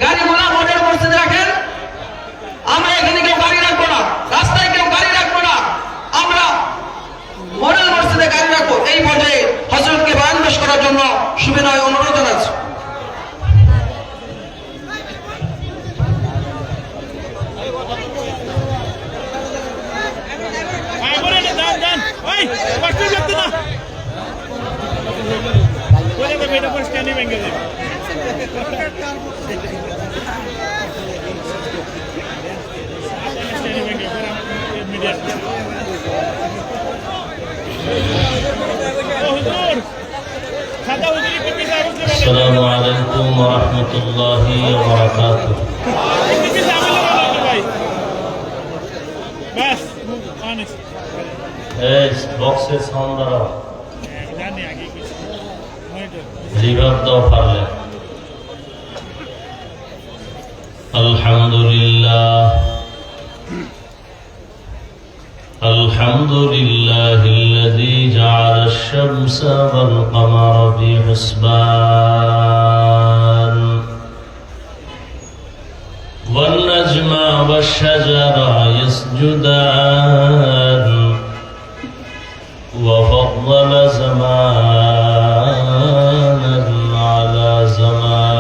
গাড়িগুলো মডেল মসজিদে রাখেন। আমরা এখানে কেউ গাড়ি রাখবো না, রাস্তায় কেউ গাড়ি রাখবো না, আমরা মডেল মসজিদে গাড়ি রাখবো। এই পর্যায়ে হযরতকে বয়ান পেশ করার জন্য সুবিনয় অনুরোধ জানাচ্ছি। السلام عليكم ورحمة الله وبركاته. বক্সের সাউন্ড দ্বারা রিভার্ব দাও পারলে। আলহামদুলিল্লাহ الحمد لله الذي جعل الشمس والقمر بحسبان والنجم والشجر يسجدان وفضل زمانا على زمان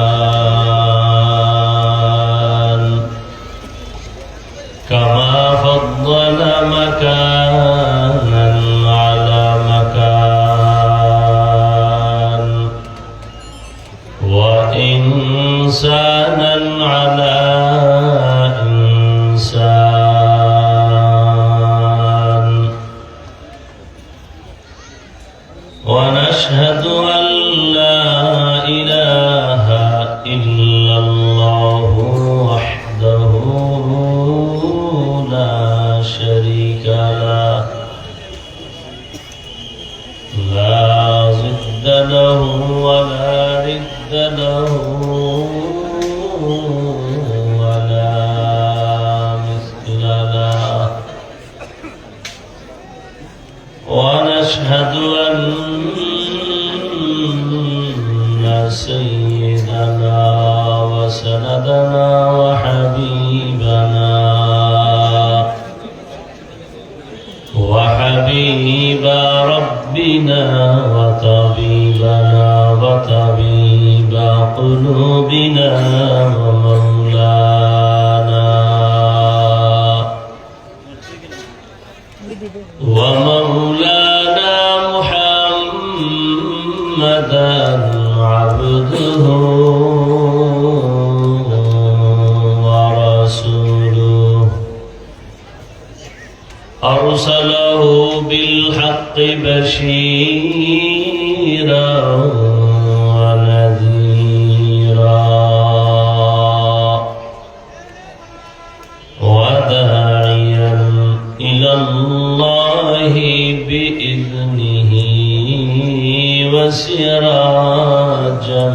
كما فضل مكانا على مكان وإنسانا على إنسان ونشهد أن لا إله إلا الله وحده لا شريك له لا ضد له ولا ند له ولا مثل له ونشهد أن سيدنا وسندنا وحبيبنا وحبيب ربنا وطبيبنا وطبيب قلوبنا ومولانا محمدا عبده ورسوله أرسله بالحق بشيرا ونذيرا وداعيا إلى الله بإذنه وسراجا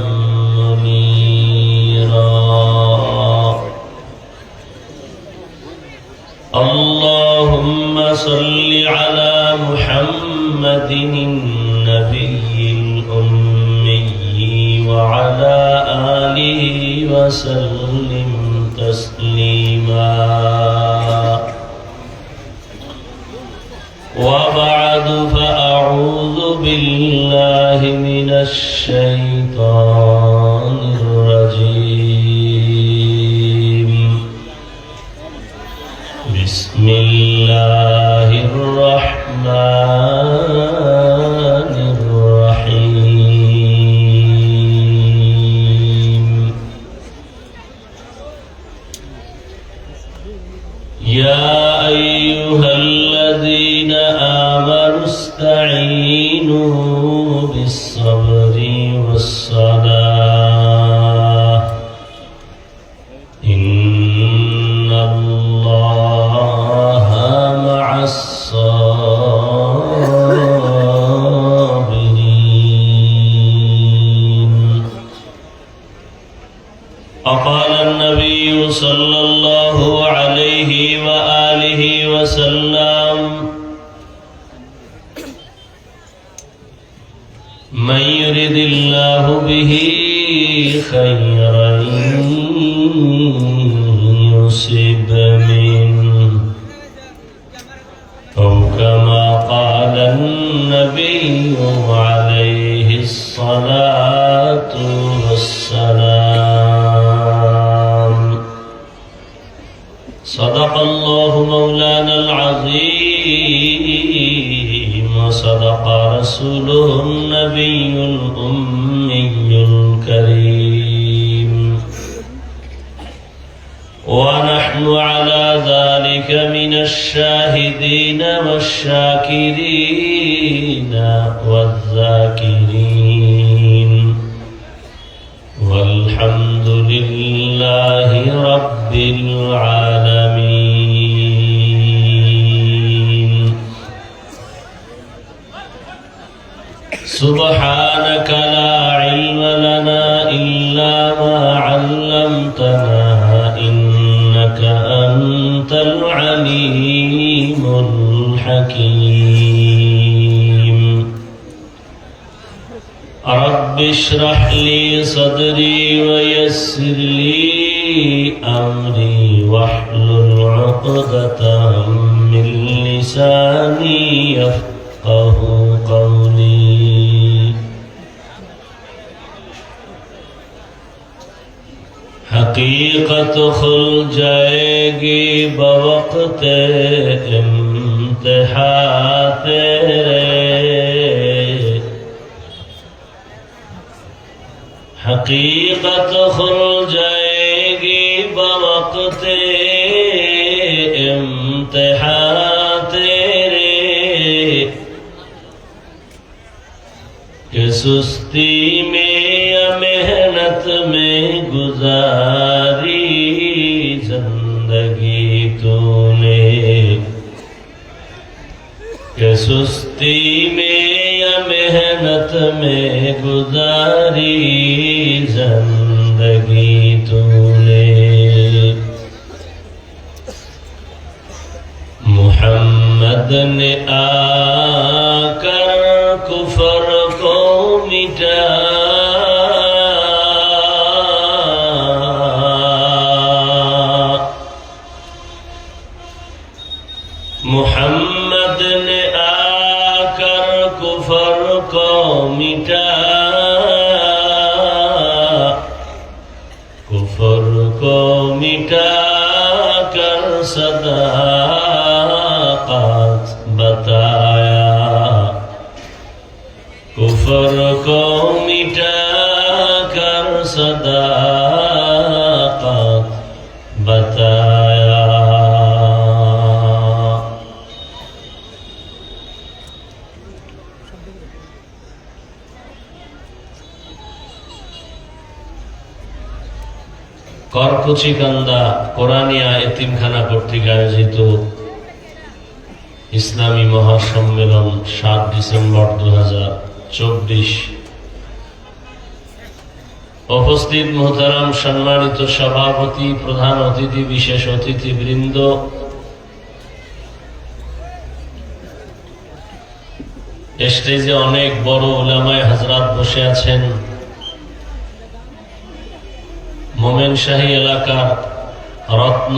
منيرا اللهم صل على محمد النبي الأمي وعلى آله وسلم تسليما وبعد فأعوذ بالله من الشيطان الرجيم بسم الله الرحمن الرحيم يا أيها الذين آمنوا استعينوا بالصبر والصلاة إن الله مع الصابرين. وقال النبي صلى الله عليه وآله وسلم من يرد الله به خيرا على النبي عليه الصلاة والسلام. صدق الله مولانا العظيم وصدق رسوله النبي الأمي الكريم، ونحن على ذلك من الشاهدين والشاكرين والذاكرين، والحمد لله رب العالمين. سبحانك لا علم لنا إلا ما علمتنا إنك أنت العليم الحكيم. رب اشرح لي صدري ويسر لي أمري واحلل عقدة من لساني يفقه قولي. حقیقت کھل جائے گی بوقت امتحان تیرے، حقیقت کھل جائے گی بوقت امتحان تیرے، کہ سستی میں یا محنت میں گزاری زندگی تو نے، کہ سستی میں یا محنت میں گزاری زندگی تو نے. محمد نے آ کر کفر کو مٹا، محمد نے آ کر کفر کو مٹا، کفر کو مٹا کر صداقت بتایا، کفر کو مٹا کر صداقت بتایا. করকুচিকান্দা কোরআনিয়া এতিমখানা কর্তৃক আয়োজিত ইসলামী মহাসম্মেলন ৭ ডিসেম্বর ২০২৪। উপস্থিত মোহতারাম সম্মানিত সভাপতি, প্রধান অতিথি, বিশেষ অতিথিবৃন্দ, স্টেজে অনেক বড় উলামায়ে হযরত বসে আছেন। মোমেনশাহী এলাকার রত্ন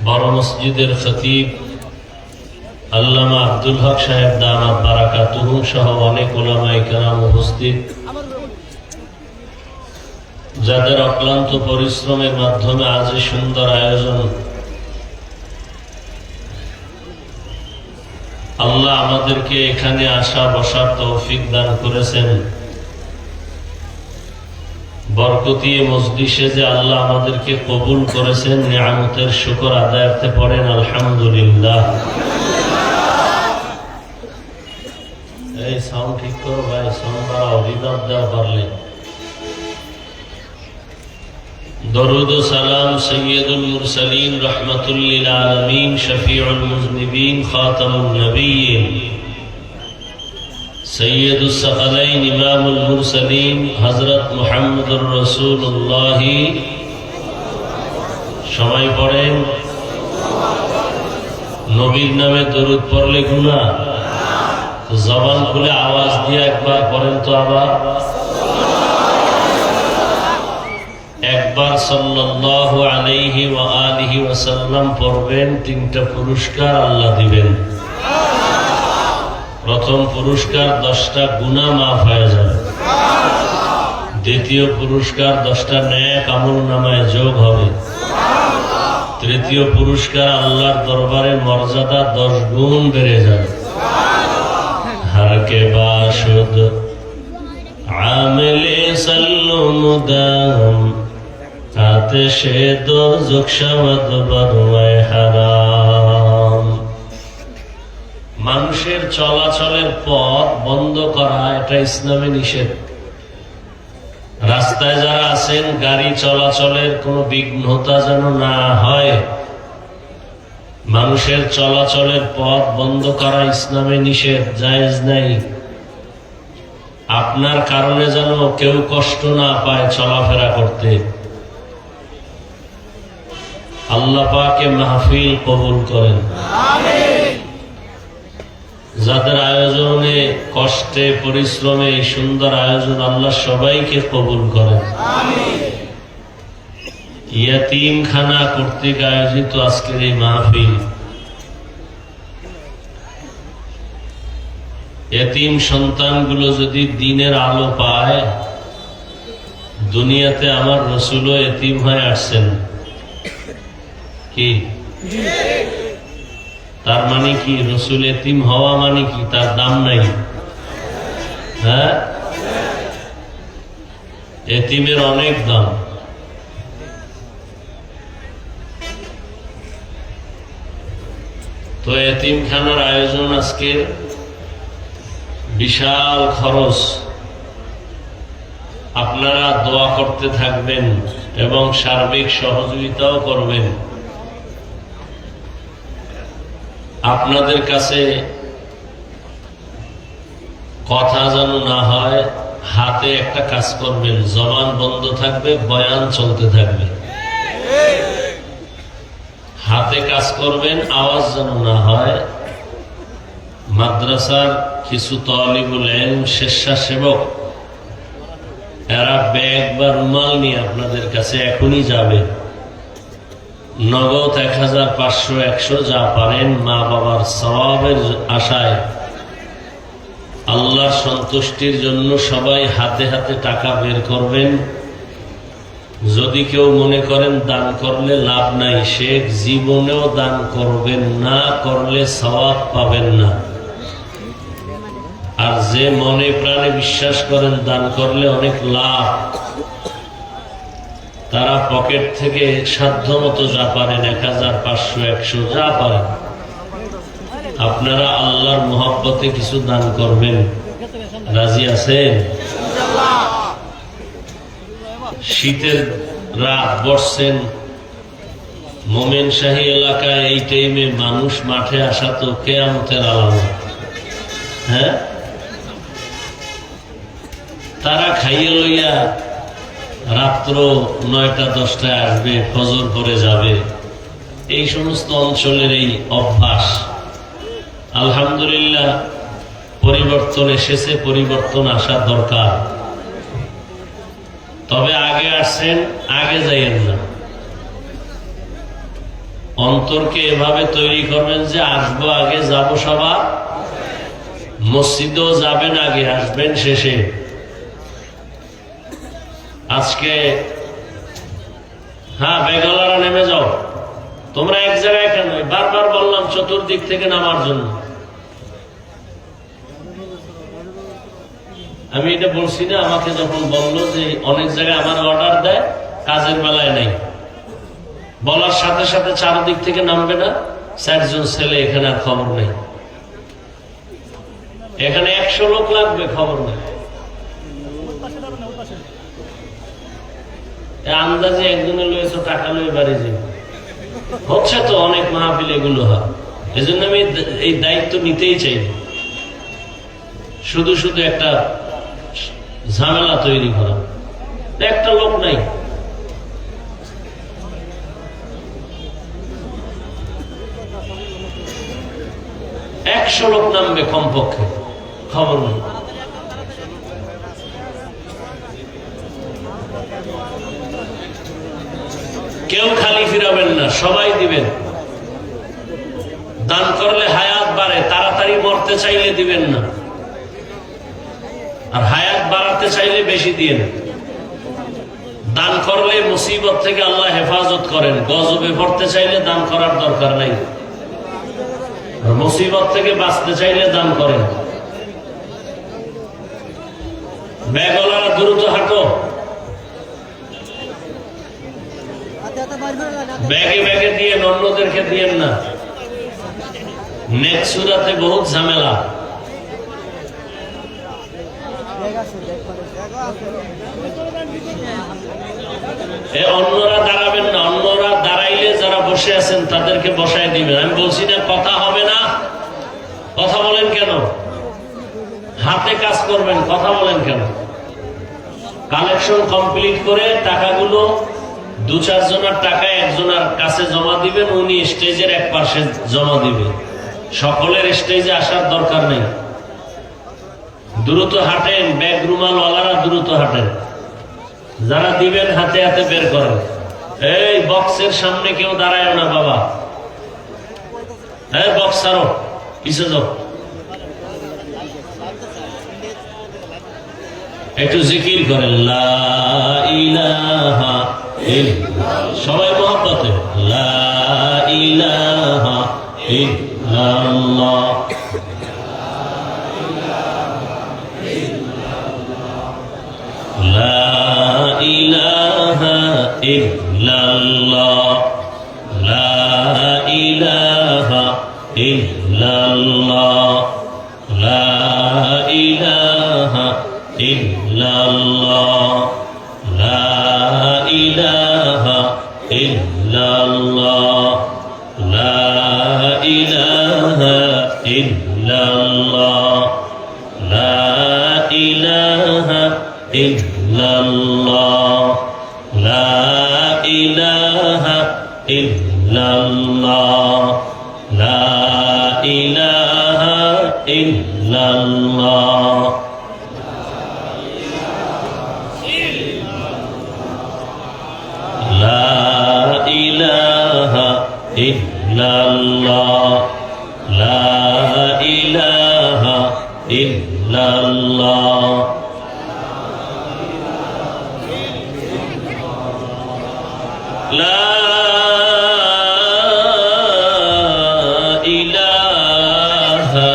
বড় মসজিদের খতিব আল্লামা আব্দুল হক সাহেব দামাত বারাকাতুহু সহ অনেক উলামায়ে কেরাম উপস্থিত, যাদের অক্লান্ত পরিশ্রমের মাধ্যমে আজ এই সুন্দর আয়োজন। আল্লাহ আমাদেরকে এখানে আসা বসার তৌফিক দান করেছেন। বরকতি মজলিসে যে আল্লাহ আমাদেরকে কবুল করেছেন, নিয়ামতের শুকর আদায়ার্থে পড়েন আলহামদুলিল্লাহ। এই সাউন্ড ঠিক করো ভাই, সাউন্ড বাড়াও, রিভার্ব দেওয়া পারলে। দরুদ ও সালাম সৈয়দুল মুরসালিন রাহমাতুল লিল আলামিন শফিউল মুজনিবিন খাতামুন নবিয়্যিন সৈয়দুস সাকালাইন ইমামুল মুরসালিন হযরত মুহাম্মদুর রাসূলুল্লাহ। সবাই পড়েন, নবীর নামে দরুদ পড়লে গুনাহ? জবান খুলে আওয়াজ দিয়ে একবার পড়েন তো, আবার একবার সাল্লাল্লাহু আলাইহি ওয়া আলিহি ওয়াসাল্লাম পড়বেন, 3টা পুরস্কার আল্লাহ দিবেন। প্রথম পুরস্কার 10টা গুনাহ মাফ হয়ে যাবে, দ্বিতীয় পুরস্কার 10টা নেক আমলনামায় যোগ হবে, তৃতীয় পুরস্কার আল্লাহর দরবারে মর্যাদা 10 গুণ বেড়ে যাবে। হারকে বাসুদ আমেলে সাল্লুমুদাম আতেশে দোজখ শাওয়াদ বরওয়ায় হারাম। মানুষের চলাচলের পথ বন্ধ করা এটা ইসলামে নিষেধ। রাস্তায় যারা আছেন গাড়ি চলাচলের কোনো বিঘ্নতা যেন না হয়, মানুষের চলাচলের পথ বন্ধ করা ইসলামে নিষেধ, জায়েজ নাই। আপনার কারণে যেন কেউ কষ্ট না পায় চলাফেরা করতে। আল্লাহ পাকে মাহফিল কবুল করেন। যাদের আয়োজনে কষ্টে পরিশ্রমে এই সুন্দর আয়োজন আল্লাহ সবাইকে কবুল করেন। ইয়াতীমখানা কর্তৃক আয়োজিত আজকের এই মাহফিল, এতিম সন্তানগুলো যদি দিনের আলো পায়, দুনিয়াতে আমার রসুলও এতিম হয়ে আসছেন কি? তার মানে কি রসুল এতিম হওয়া মানে কি তার দাম নাই? হ্যাঁ, এতিমের অনেক দাম। তো এতিমখানার আয়োজন আজকে বিশাল খরচ। আপনারা দোয়া করতে থাকবেন এবং সার্বিক সহযোগিতাও করবেন। আপনাদের কাছে কথা যেন না হয়, হাতে একটা কাজ করবেন, জবান বন্ধ থাকবে, বয়ান চলতে থাকবে। হাতে কাজ করবেন, আওয়াজ যেন না হয়। মাদ্রাসার কিছু তালিবুল ইলম, স্বেচ্ছাসেবক, এরা ব্যাগ বা রুমাল নিয়ে আপনাদের কাছে এখনই যাবে। নগদ 1000, 500, 100 যা পারেন, মা বাবার সওয়াবের আশায়, আল্লাহর সন্তুষ্টির জন্য সবাই হাতে হাতে টাকা বের করবেন। যদি কেউ মনে করেন দান করলে লাভ নাই, সে জীবনেও দান করবেন না, করলে সওয়াব পাবেন না। আর যে মনে প্রাণে বিশ্বাস করেন দান করলে অনেক লাভ, তারা পকেট থেকে সাধ্য মতো যা পারেন, 1000, 500, 100 যা পারেন, আপনারা আল্লাহর মহব্বতে কিছু দান করবেন। রাজি আছেন? শীতের রাত বর্ষেন, মোমেনশাহী এলাকায় এই টাইমে মানুষ মাঠে আসা তো কিয়ামতের আলামত। হ্যাঁ, তারা খাইয়ে লইয়া রাত্র 9টা 10টায় আসবে, ফজর পরে যাবে। এই সমস্ত অঞ্চলের এই অভ্যাস। আলহামদুলিল্লাহ, পরিবর্তন এসেছে, পরিবর্তন আসা দরকার। তবে আগে আসছেন, আগে যাইয়েন না। অন্তরকে এভাবে তৈরি করবেন যে আসবো আগে, যাব সবার। মসজিদেও যাবেন আগে, আসবেন শেষে। আজকে হ্যাঁ, বেগালারা নেমে যাও। তোমরা এক জায়গায় কেন? বারবার বললাম চতুর্দিক থেকে নামার জন্য। আমি এটা বলছি না, আমাকে যখন বললো যে অনেক জায়গায় আমার অর্ডার দেয়, কাজের বেলায় নাই, বলার সাথে সাথে চারদিক থেকে নামবে না। 4 জন ছেলে এখানে, আর খবর নেই। এখানে 100 লোক লাগবে, খবর নেই। আন্দাজে একজনে লয়েছ, টাকা লয়ে বাড়ি যাবে। হচ্ছে তো অনেক মাহফিল এগুলো হয়। এই জন্য আমি এই দায়িত্ব নিতেই চাই। শুধু শুধু একটা ঝামেলা তৈরি করা। একটা লোক নাই, একশো লোক নামবে কমপক্ষে, খবর নেই। কেউ খালি ফিরাবেন না, সবাই দিবেন। দান করলে হায়াত বাড়ে। তাড়াতাড়ি মরতে চাইলে দিবেন না, আর হায়াত বাড়াতে চাইলে বেশি দিয়েন। দান করলে মুসিবত থেকে আল্লাহ হেফাজত করেন, গজবে পড়তে চাইলে দান করার দরকার নাই, আর মুসিবত থেকে বাঁচতে চাইলে দান করেন। ব্যাগওয়ালারা দ্রুত হাঁটো, ব্যাগে ব্যাগে দিয়ে অন্যদেরকে দিয়েন না। নেক্সট সূরাতে বহুত ঝামেলা। অন্যরা দাঁড়াবেন না, অন্যরা দাঁড়াইলে যারা বসে আছেন তাদেরকে বসায় দিবেন। আমি বলছি না কথা হবে না, কথা বলেন কেন? হাতে কাজ করবেন, কথা বলেন কেন? কালেকশন কমপ্লিট করে টাকাগুলো 2-4 জনের টাকা একজনের কাছে জমা দিবেন, উনি স্টেজের এক পাশে জমা দিবেন। সকলের স্টেজে আসার দরকার নেই। দ্রুত হাঁটেন, ব্যাগ রুমালওয়ালারা দ্রুত হাঁটেন। যারা দিবেন হাতে হাতে বের করেন। এই বক্সের সামনে কেউ দাঁড়ায় না বাবা, এই বক্স ছাড়ো, পিছে যাও। একটু জিকির করেন, লা ইলাহা ইল্লাল্লাহ। সবাই মহব্বতে লা ইলাহা ইল্লাল্লাহ। লা ইলাহা ইল্লাল্লাহ, লা ইলাহা ইল্লাল্লাহ, লা ইলাহা ইল্লাল্লাহ, লা ইলাহা ইল্লাল্লাহ, লা ইলাহা ইল্লাল্লাহ, লা ইলাহা ইল্লাল্লাহ, লা ইলাহা ইল্লাল্লাহ, লা ইলাহা ইল্লাল্লাহ। লা ইলাহা ইল্লাল্লাহ, লা ইলাহা ইল্লাল্লাহ। লা ইলাহা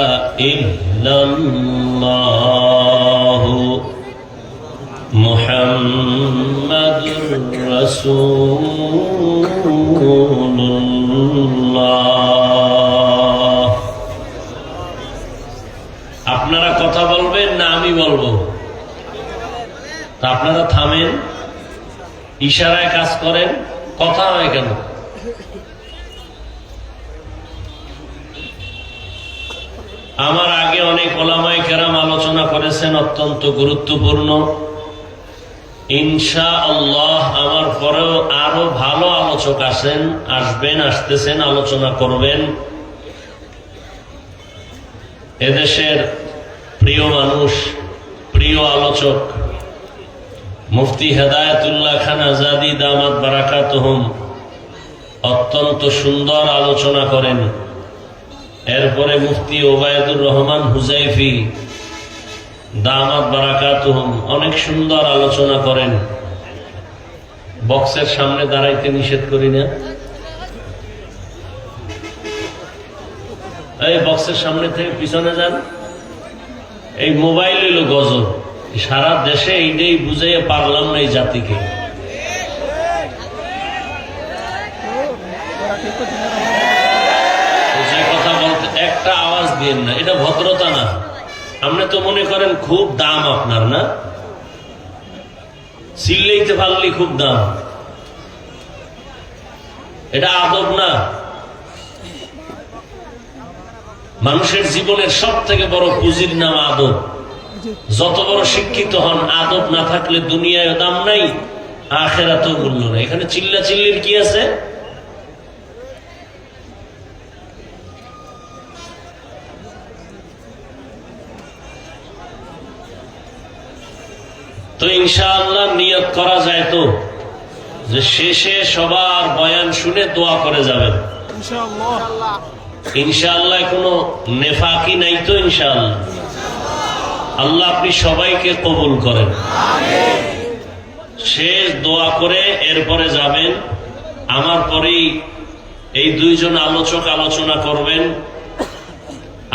ইল্লাল্লাহ মুহাম্মাদুর রাসূলুল্লাহ। আপনারা কথা বলবেন না আমি বলবো? তা আপনারা থামেন, ইশারায় কাজ করেন, কথা হয় কেন? আমার আগে অনেক ওলামায়ে কেরাম আলোচনা করেছেন, অত্যন্ত গুরুত্বপূর্ণ। ইনশাআল্লাহ আমার পরেও আরো ভালো আলোচক আসবেন, আসতেছেন, আলোচনা করবেন। এদেশের প্রিয় মানুষ, প্রিয় আলোচক মুফতি হেদায়েতুল্লাহ খান আজাদি দামাত বারাকাতুহুম অত্যন্ত সুন্দর আলোচনা করেন। এরপরে মুফতি ওবায়দুর রহমান হুজাইফি দামাত বারাকাতুহুম অনেক সুন্দর আলোচনা করেন। বক্সের সামনে দাঁড়াইতে নিষেধ করি না, এই বক্সের সামনে থেকে পিছনে যান। এই মোবাইল হইল গজব, সারা দেশে এইটাই বুঝাইয়া পারলাম না এই জাতিকে। যে কথা বলতে একটা আওয়াজ দিন না, এটা ভদ্রতা না। আপনি তো মনে করেন খুব দাম আপনার, না চিল্লাইতে পারলে খুব দাম, এটা আদব না। মানুষের জীবনের সব থেকে বড় পুঁজির নাম আদব। যত বড় শিক্ষিত হন, আদব না থাকলে দুনিয়ায় দাম নাই, আখিরাতেও মূল্য নাই। এখানে চিল্লা চিল্লির কি আছে? তো ইনশাআল্লাহ নিয়ত করা যায় তো যে শেষে সবার বয়ান শুনে দোয়া করে যাবেন। ইনশাআল্লাহ কোনো নেফাকি নাই তো? ইনশাআল্লাহ। আল্লাহ আপনি সবাইকে কবুল করেন। শেষ দোয়া করে এরপরে যাবেন। আমার পরেই এই দুইজন আলোচক আলোচনা করবেন,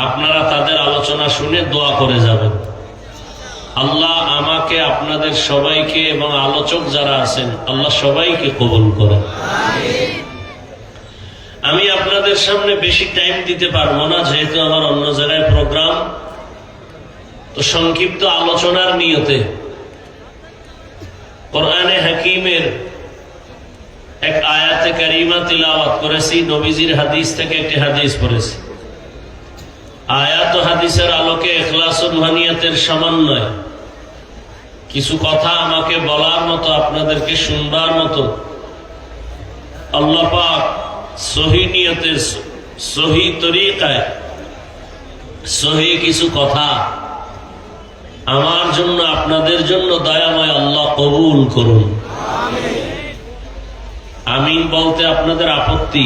আপনারা তাদের আলোচনা শুনে দোয়া করে যাবেন। আল্লাহ আমাকে, আপনাদের সবাইকে এবং আলোচক যারা আছেন আল্লাহ সবাইকে কবুল করেন। আমি আপনাদের সামনে বেশি টাইম দিতে পারবো না, যেহেতু আমার অন্য জায়গায় প্রোগ্রাম। তো সংক্ষিপ্ত আলোচনার নিয়তে কোরআনে হাকিমের এক আয়াতে কারিমা তিলাওয়াত করেছি, নবীজির হাদিস থেকে একটি হাদিস পড়েছি। আয়াত ও হাদিসের আলোকে ইখলাস ও রুহানিয়াতের সমন্বয় কিছু কথা আমাকে বলার মতো, আপনাদেরকে শুনবার মতো আল্লাহ পাক সহি নিয়তে, সহি তরিকায় সহি কিছু কথা আমার জন্য, আপনাদের জন্য দয়াময় আল্লাহ কবুল করুন। আমিন বলতে আপনাদের আপত্তি?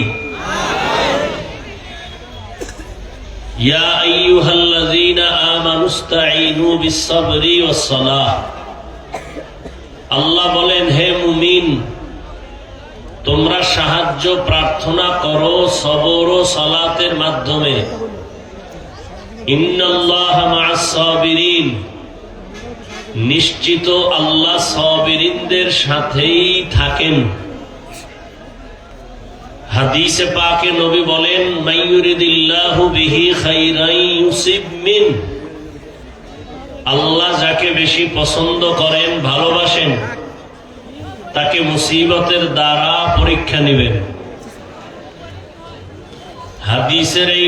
ইয়া আইয়ুহাল্লাযীনা আমানুস্তাঈনু বিস-সাবরি ওয়াস-সালাহ। আল্লাহ বলেন, হে মুমিন, তোমরা সাহায্য প্রার্থনা করো সবর ও সালাতের মাধ্যমে। ইন্নাল্লাহা মা'আস-সাবিরিন, নিশ্চিত আল্লাহ সাবিরিনদের সাথেই থাকেন। হাদিসে পাকে নবী বলেন, মাইয়ুরিদিল্লাহু বিহি খাইরান ইউসিব মিন, আল্লাহ যাকে বেশি পছন্দ করেন, ভালোবাসেন, তাকে মুসিবতের দ্বারা পরীক্ষা নেবেন। হাদিসের এই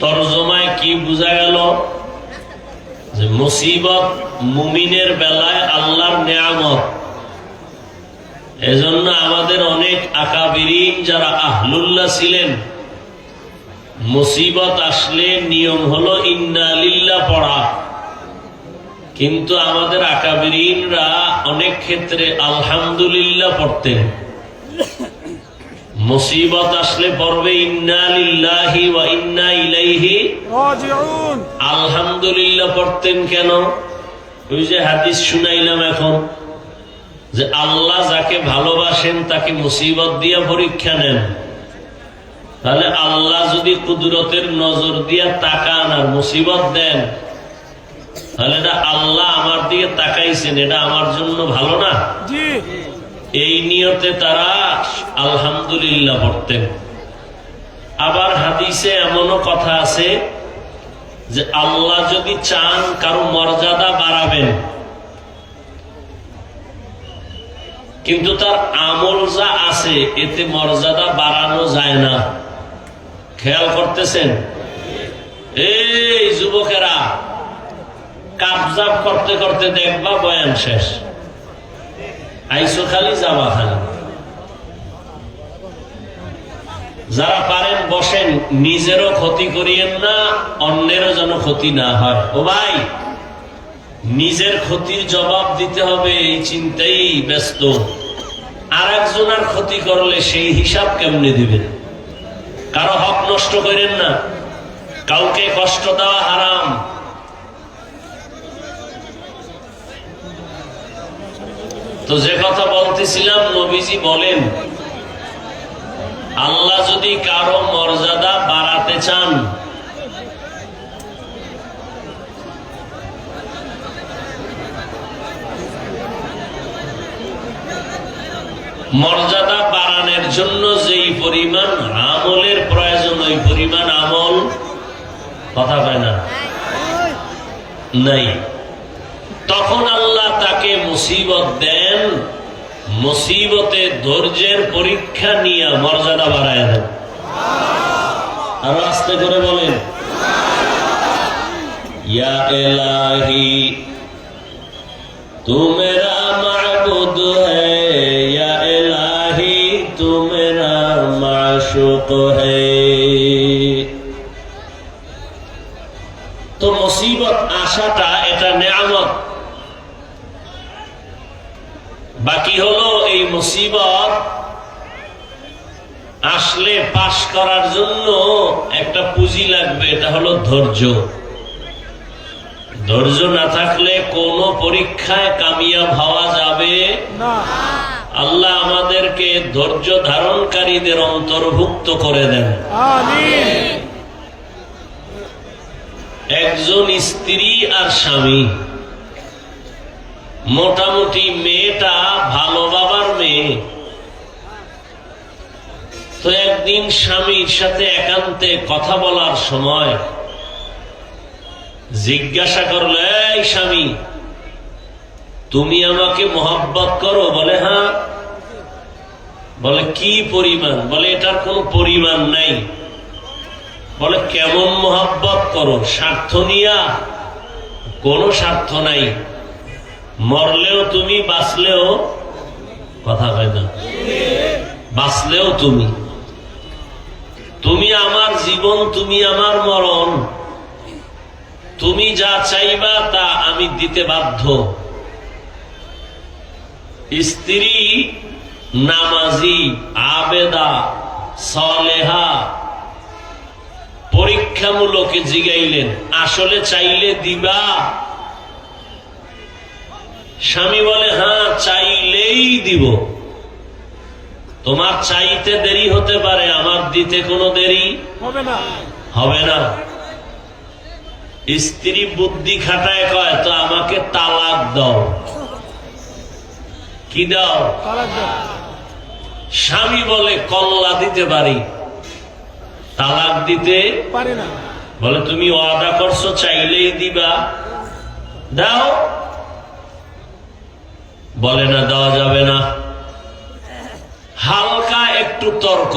তরজমায় কি বোঝা গেল? যে মুসিবত মুমিনের বেলায় আল্লাহর নেয়ামত। এজন্য আমাদের অনেক আকাবিরিন যারা আহলুল্লাহ ছিলেন, মুসিবত আসলে নিয়ম হলো ইন্না লিল্লাহ পড়া, কিন্তু আমাদের আকাবিরিনরা অনেক ক্ষেত্রে আলহামদুলিল্লাহ পড়তেন। মুসিবত আসলে পড়বে ইন্না লিল্লাহি ওয়া ইন্না ইলাইহি রাজিউন। আলহামদুলিল্লাহ পড়তেন কেন? ওই যে হাদিস শুনাইলাম এখন, যে আল্লাহ যাকে ভালোবাসেন তাকে মুসিবত দিয়ে পরীক্ষা নেন। তাহলে আল্লাহ যদি কুদরতের নজর দিয়া তাকান আর মুসিবত দেন, তাহলে এটা আল্লাহ আমার দিকে তাকাইছেন, এটা আমার জন্য ভালো না? এই নিয়তে তারা আলহামদুলিল্লাহ পড়তেন। আবার হাদিসে এমনও কথা আছে যে আল্লাহ যদি চান কারো মর্যাদা বাড়াবেন, কিন্তু তার আমল যা আছে এতে মর্যাদা বাড়ানো যায় না। খেয়াল করতেছেন? এই যুবকেরা, কাবজাব করতে করতে দেখবা বয়ান শেষ, আইসো খালি যাবা খালি। যারা পারেন বসেন, নিজেরও ক্ষতি করিয়েন না, অন্যেরও যেন ক্ষতি না হয়। ও ভাই, নিজের ক্ষতির জবাব দিতে হবে এই চিন্তাই ব্যস্ত। আর একজনের ক্ষতি করলে সেই হিসাব কেমনে দিবেন? কারো হক নষ্ট করেন না, কাউকে কষ্ট দেওয়া হারাম। তো যে কথা বলতেছিলাম, নবীজি বলেন, আল্লাহ যদি কারো মর্যাদা বাড়াতে চান, মর্যাদা বাড়ানোর জন্য যেই পরিমাণ আমলের প্রয়োজন, ওই পরিমাণ আমল কথা পায় না, নাই। তখন আল্লাহ তাকে মুসিবত দেন, মুসিবতে ধৈর্যের পরীক্ষা নিয়ে মর্যাদা বাড়ায় দেন। আর আস্তে করে বলেন, ইয়া ইলাহি তু মেরা মাবুদ হ্যায়, ইয়া ইলাহি তু মেরা মাশুক হ্যায়। তো মুসিবত আসাটা এটা নেয়ামত। বাকি হলো এই মুসিবত আসলে পাশ করার জন্য একটা পুঁজি লাগবে, এটা হলো ধৈর্য। ধৈর্য না থাকলে কোন পরীক্ষায় কামিয়াব হওয়া যাবে না। আল্লাহ আমাদেরকে ধৈর্য ধারণকারীদের অন্তর্ভুক্ত করে দেন, আমিন। একজন স্ত্রী আর স্বামী, মোটামুটি মেয়েটা ভালো বাবার মেয়ে, তো একদিন স্বামীর সাথে একান্তে কথা বলার সময় জিজ্ঞাসা করলো, এই স্বামী, তুমি আমাকে মোহাব্বত করো? বলে হ্যাঁ। বলে কি পরিমাণ? বলে এটার কোনো পরিমাণ নাই। বলে কেমন মোহাব্বত করো? স্বার্থ নিয়া? কোনো স্বার্থ নাই, মরলেও তুমি, বাঁচলেও, কথা হয় না, বাঁচলেও তুমি, তুমি আমার জীবন, তুমি আমার মরণ, তুমি যা চাইবা তা আমি দিতে বাধ্য। স্ত্রী নামাজি, আবেদা, সলেহা, পরীক্ষামূলক জিগাইলেন, আসলে চাইলে দিবা? স্বামী বলে হ্যাঁ, চাইলেই দিব। তোমার চাইতে দেরি হতে পারে, আমার দিতে কোনো দেরি হবে না। স্ত্রী বুদ্ধি খাটায় কয়, তো আমাকে তালাক দাও। কি দাও? স্বামী বলে কল্লা দিতে পারি, তালাক দিতে পারি না। বলে তুমি ওয়াদা করছো চাইলেই দিবা, দাও। বলে না, দেওয়া যাবে না। হালকা একটু তর্ক,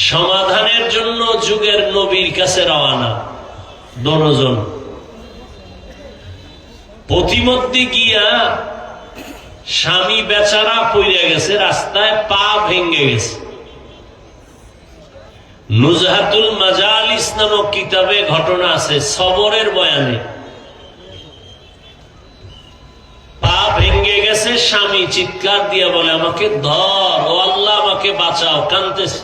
সমাধানের জন্য যুগের নবীর কাছে রওনা দোনোজন। প্রতিমধ্যে গিয়া স্বামী বেচারা পড়ে গেছে, রাস্তায় পা ভেঙে গেছে। নুজহাতুল মাজালিস নামক কিতাবে ঘটনা আছে, সবরের বয়ানে। পা ভেঙে গেছে, স্বামী চিৎকার দিয়া বলে, আমাকে ধর, ও আল্লাহ আমাকে বাঁচাও, কাঁদতেছে।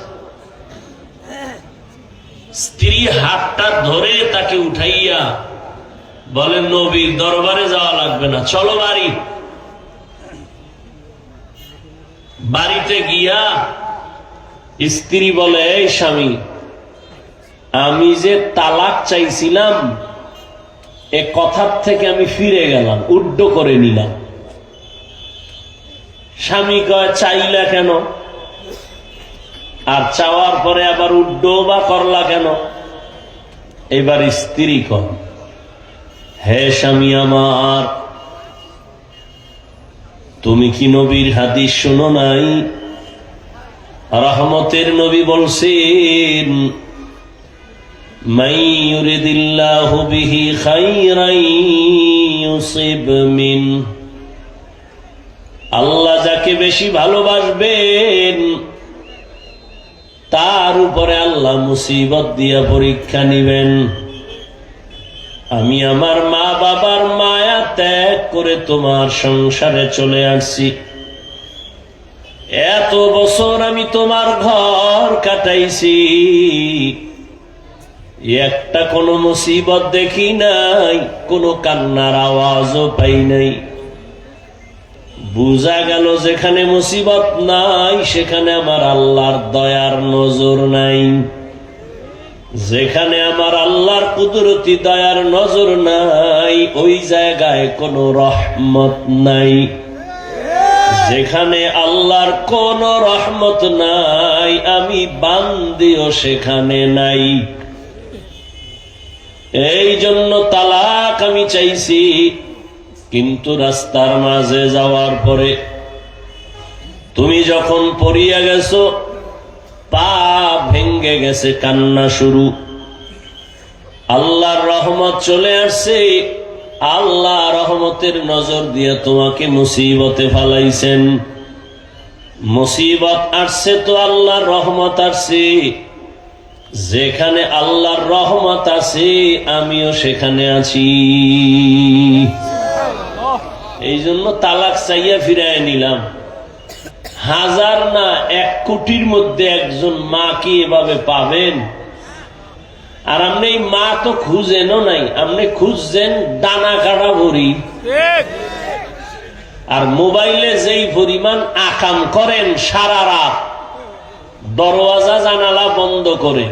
স্ত্রী হাতটা ধরে তাকে উঠাইয়া বলে, নবীর দরবারে যাওয়া লাগবে না, চলো বাড়ি। বাড়িতে গিয়া স্ত্রী বলে, এই স্বামী, আমি যে তালাক চাইছিলাম এ কথার থেকে আমি ফিরে গেলাম, উড্ড করে নিলাম। স্বামী কয়, চাইলা কেন? আর চাওয়ার পরে আবার উড্ড বা করলা কেন? এবার স্ত্রী কয়, হে স্বামী আমার, তুমি কি নবীর হাদিস শোনো নাই? রহমতের নবী বলছেন, মান ইউরিদিল্লাহু বিহি খাইরান ইউসিব মিন, আল্লাহ যাকে বেশি ভালোবাসবেন তার উপরে আল্লাহ মুসিবত দিয়া পরীক্ষা নিবেন। আমি আমার মা বাবার মায়া ত্যাগ করে তোমার সংসারে চলে আসছি, এত বছর আমি তোমার ঘর কাটাইছি, একটা কোনো মুসিবত দেখি নাই, কোনো কান্নার আওয়াজও পাই নাই। বুঝা গেল যেখানে মুসিবত নাই সেখানে আমার আল্লাহর দয়ার নজর নাই, যেখানে আমার আল্লাহর কুদরতি দয়ার নজর নাই ওই জায়গায় কোনো রহমত নাই, যেখানে আল্লাহর কোন রহমত নাই আমি বান্দিও সেখানে নাই। এই জন্য তালাক আমি চাইছি, কিন্তু রাস্তার মাঝে যাওয়ার পরে তুমি যখন পড়িয়া গেছো, পা ভেঙ্গে গেছে, কান্না শুরু, আল্লাহর রহমত চলে আসছে, আল্লাহ রহমতের নজর দিয়ে তোমাকে মুসিবতে ফালাইছেন। মুসিবত আসছে তো আল্লাহর রহমত আসছে, যেখানে আল্লাহর রহমত আছে আমিও সেখানে আছি। এই জন্য তালাক চাইয়া ফিরায় নিলাম। হাজার না 1 কোটির মধ্যে একজন মা কি এভাবে পাবেন? আর আপনি এই মা তো খুঁজেনও নাই, আপনি খুঁজছেন ডানা কাটা ভরি। আর মোবাইলে যেই পরিমাণ আকাম করেন সারা রাত, দরওয়াজা জানালা বন্ধ করে,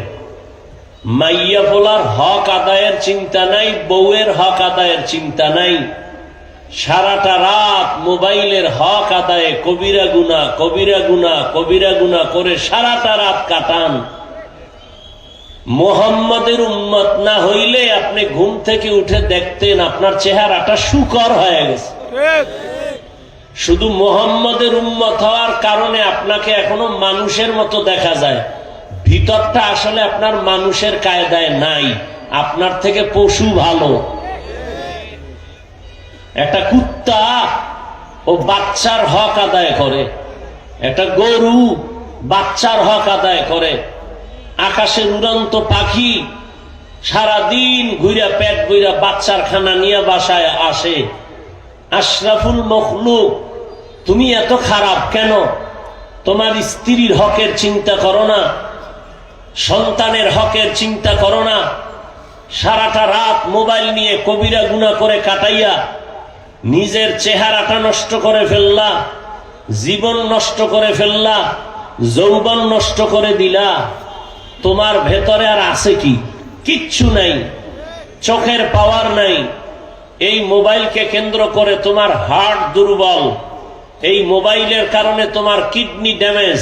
মাইয়া পোলার হক আদায়ের চিন্তা নাই, বউয়ের হক আদায়ের চিন্তা নাই, সারাটা রাত মোবাইলের হক আদায়ে কবিরা গুনাহ কবিরা গুনাহ কবিরা গুনাহ করে সারাটা রাত কাটান। মুহাম্মদের উম্মত না হইলে আপনি ঘুম থেকে উঠে দেখতেন আপনার চেহারাটা শুকর হয়ে গেছে। শুধু মুহাম্মদের উম্মত হওয়ার কারণে আপনাকে এখনো মানুষের মতো দেখা যায়, ভিতরটা আসলে আপনার মানুষের কায়দায় নাই, আপনার থেকে পশু ভালো। একটা কুত্তা ও বাচ্চার হক আদায় করে, একটা গরু বাচ্চার হক আদায় করে, আকাশের উড়ন্ত পাখি সারাদিন ঘুরা পেট বইরা বাচ্চার খানা নিয়ে বাসায় আসে। আশরাফুল মখলুক, তুমি এত খারাপ কেন? তোমার স্ত্রীর হকের চিন্তা করো না, সন্তানের হকের চিন্তা করো না, সারাটা রাত মোবাইল নিয়ে কবিরা গুনাহ করে কাটাইয়া নিজের চেহারাটা নষ্ট করে ফেললা, জীবন নষ্ট করে ফেললা, যৌবন নষ্ট করে দিলা। তোমার ভেতরে আর আছে কি? কিচ্ছু নাই, চোখের পাওয়ার নাই। এই মোবাইলকে কেন্দ্র করে তোমার হার্ট দুর্বল, এই মোবাইলের কারণে তোমার কিডনি ড্যামেজ,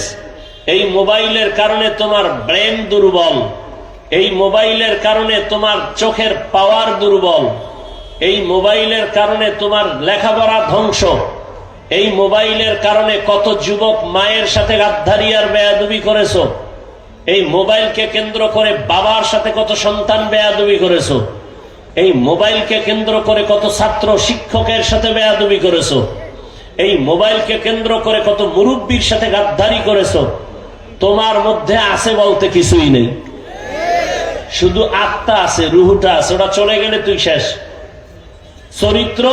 এই মোবাইলের কারণে তোমার ব্রেন দুর্বল, এই মোবাইলের কারণে তোমার চোখের পাওয়ার দুর্বল, এই মোবাইলের কারণে তোমার লেখাপড়া ধ্বংস, এই মোবাইলের কারণে কত যুবক মায়ের সাথে গাদ্দারি আর বেয়াদবি করেছো, এই মোবাইলকে কেন্দ্র করে বাবার সাথে কত সন্তান বেয়াদবি করেছো, এই মোবাইলকে কেন্দ্র করে কত ছাত্র শিক্ষকের সাথে বেয়াদবি করেছো, এই মোবাইলকে কেন্দ্র করে কত মুরব্বীর সাথে গাদ্দারি করেছো। তোমার মধ্যে আছে বলতে কিছুই নেই, শুধু আত্মা আছে, রুহুটা আছে, ওটা চলে গেলে তুই শেষ। চরিত্র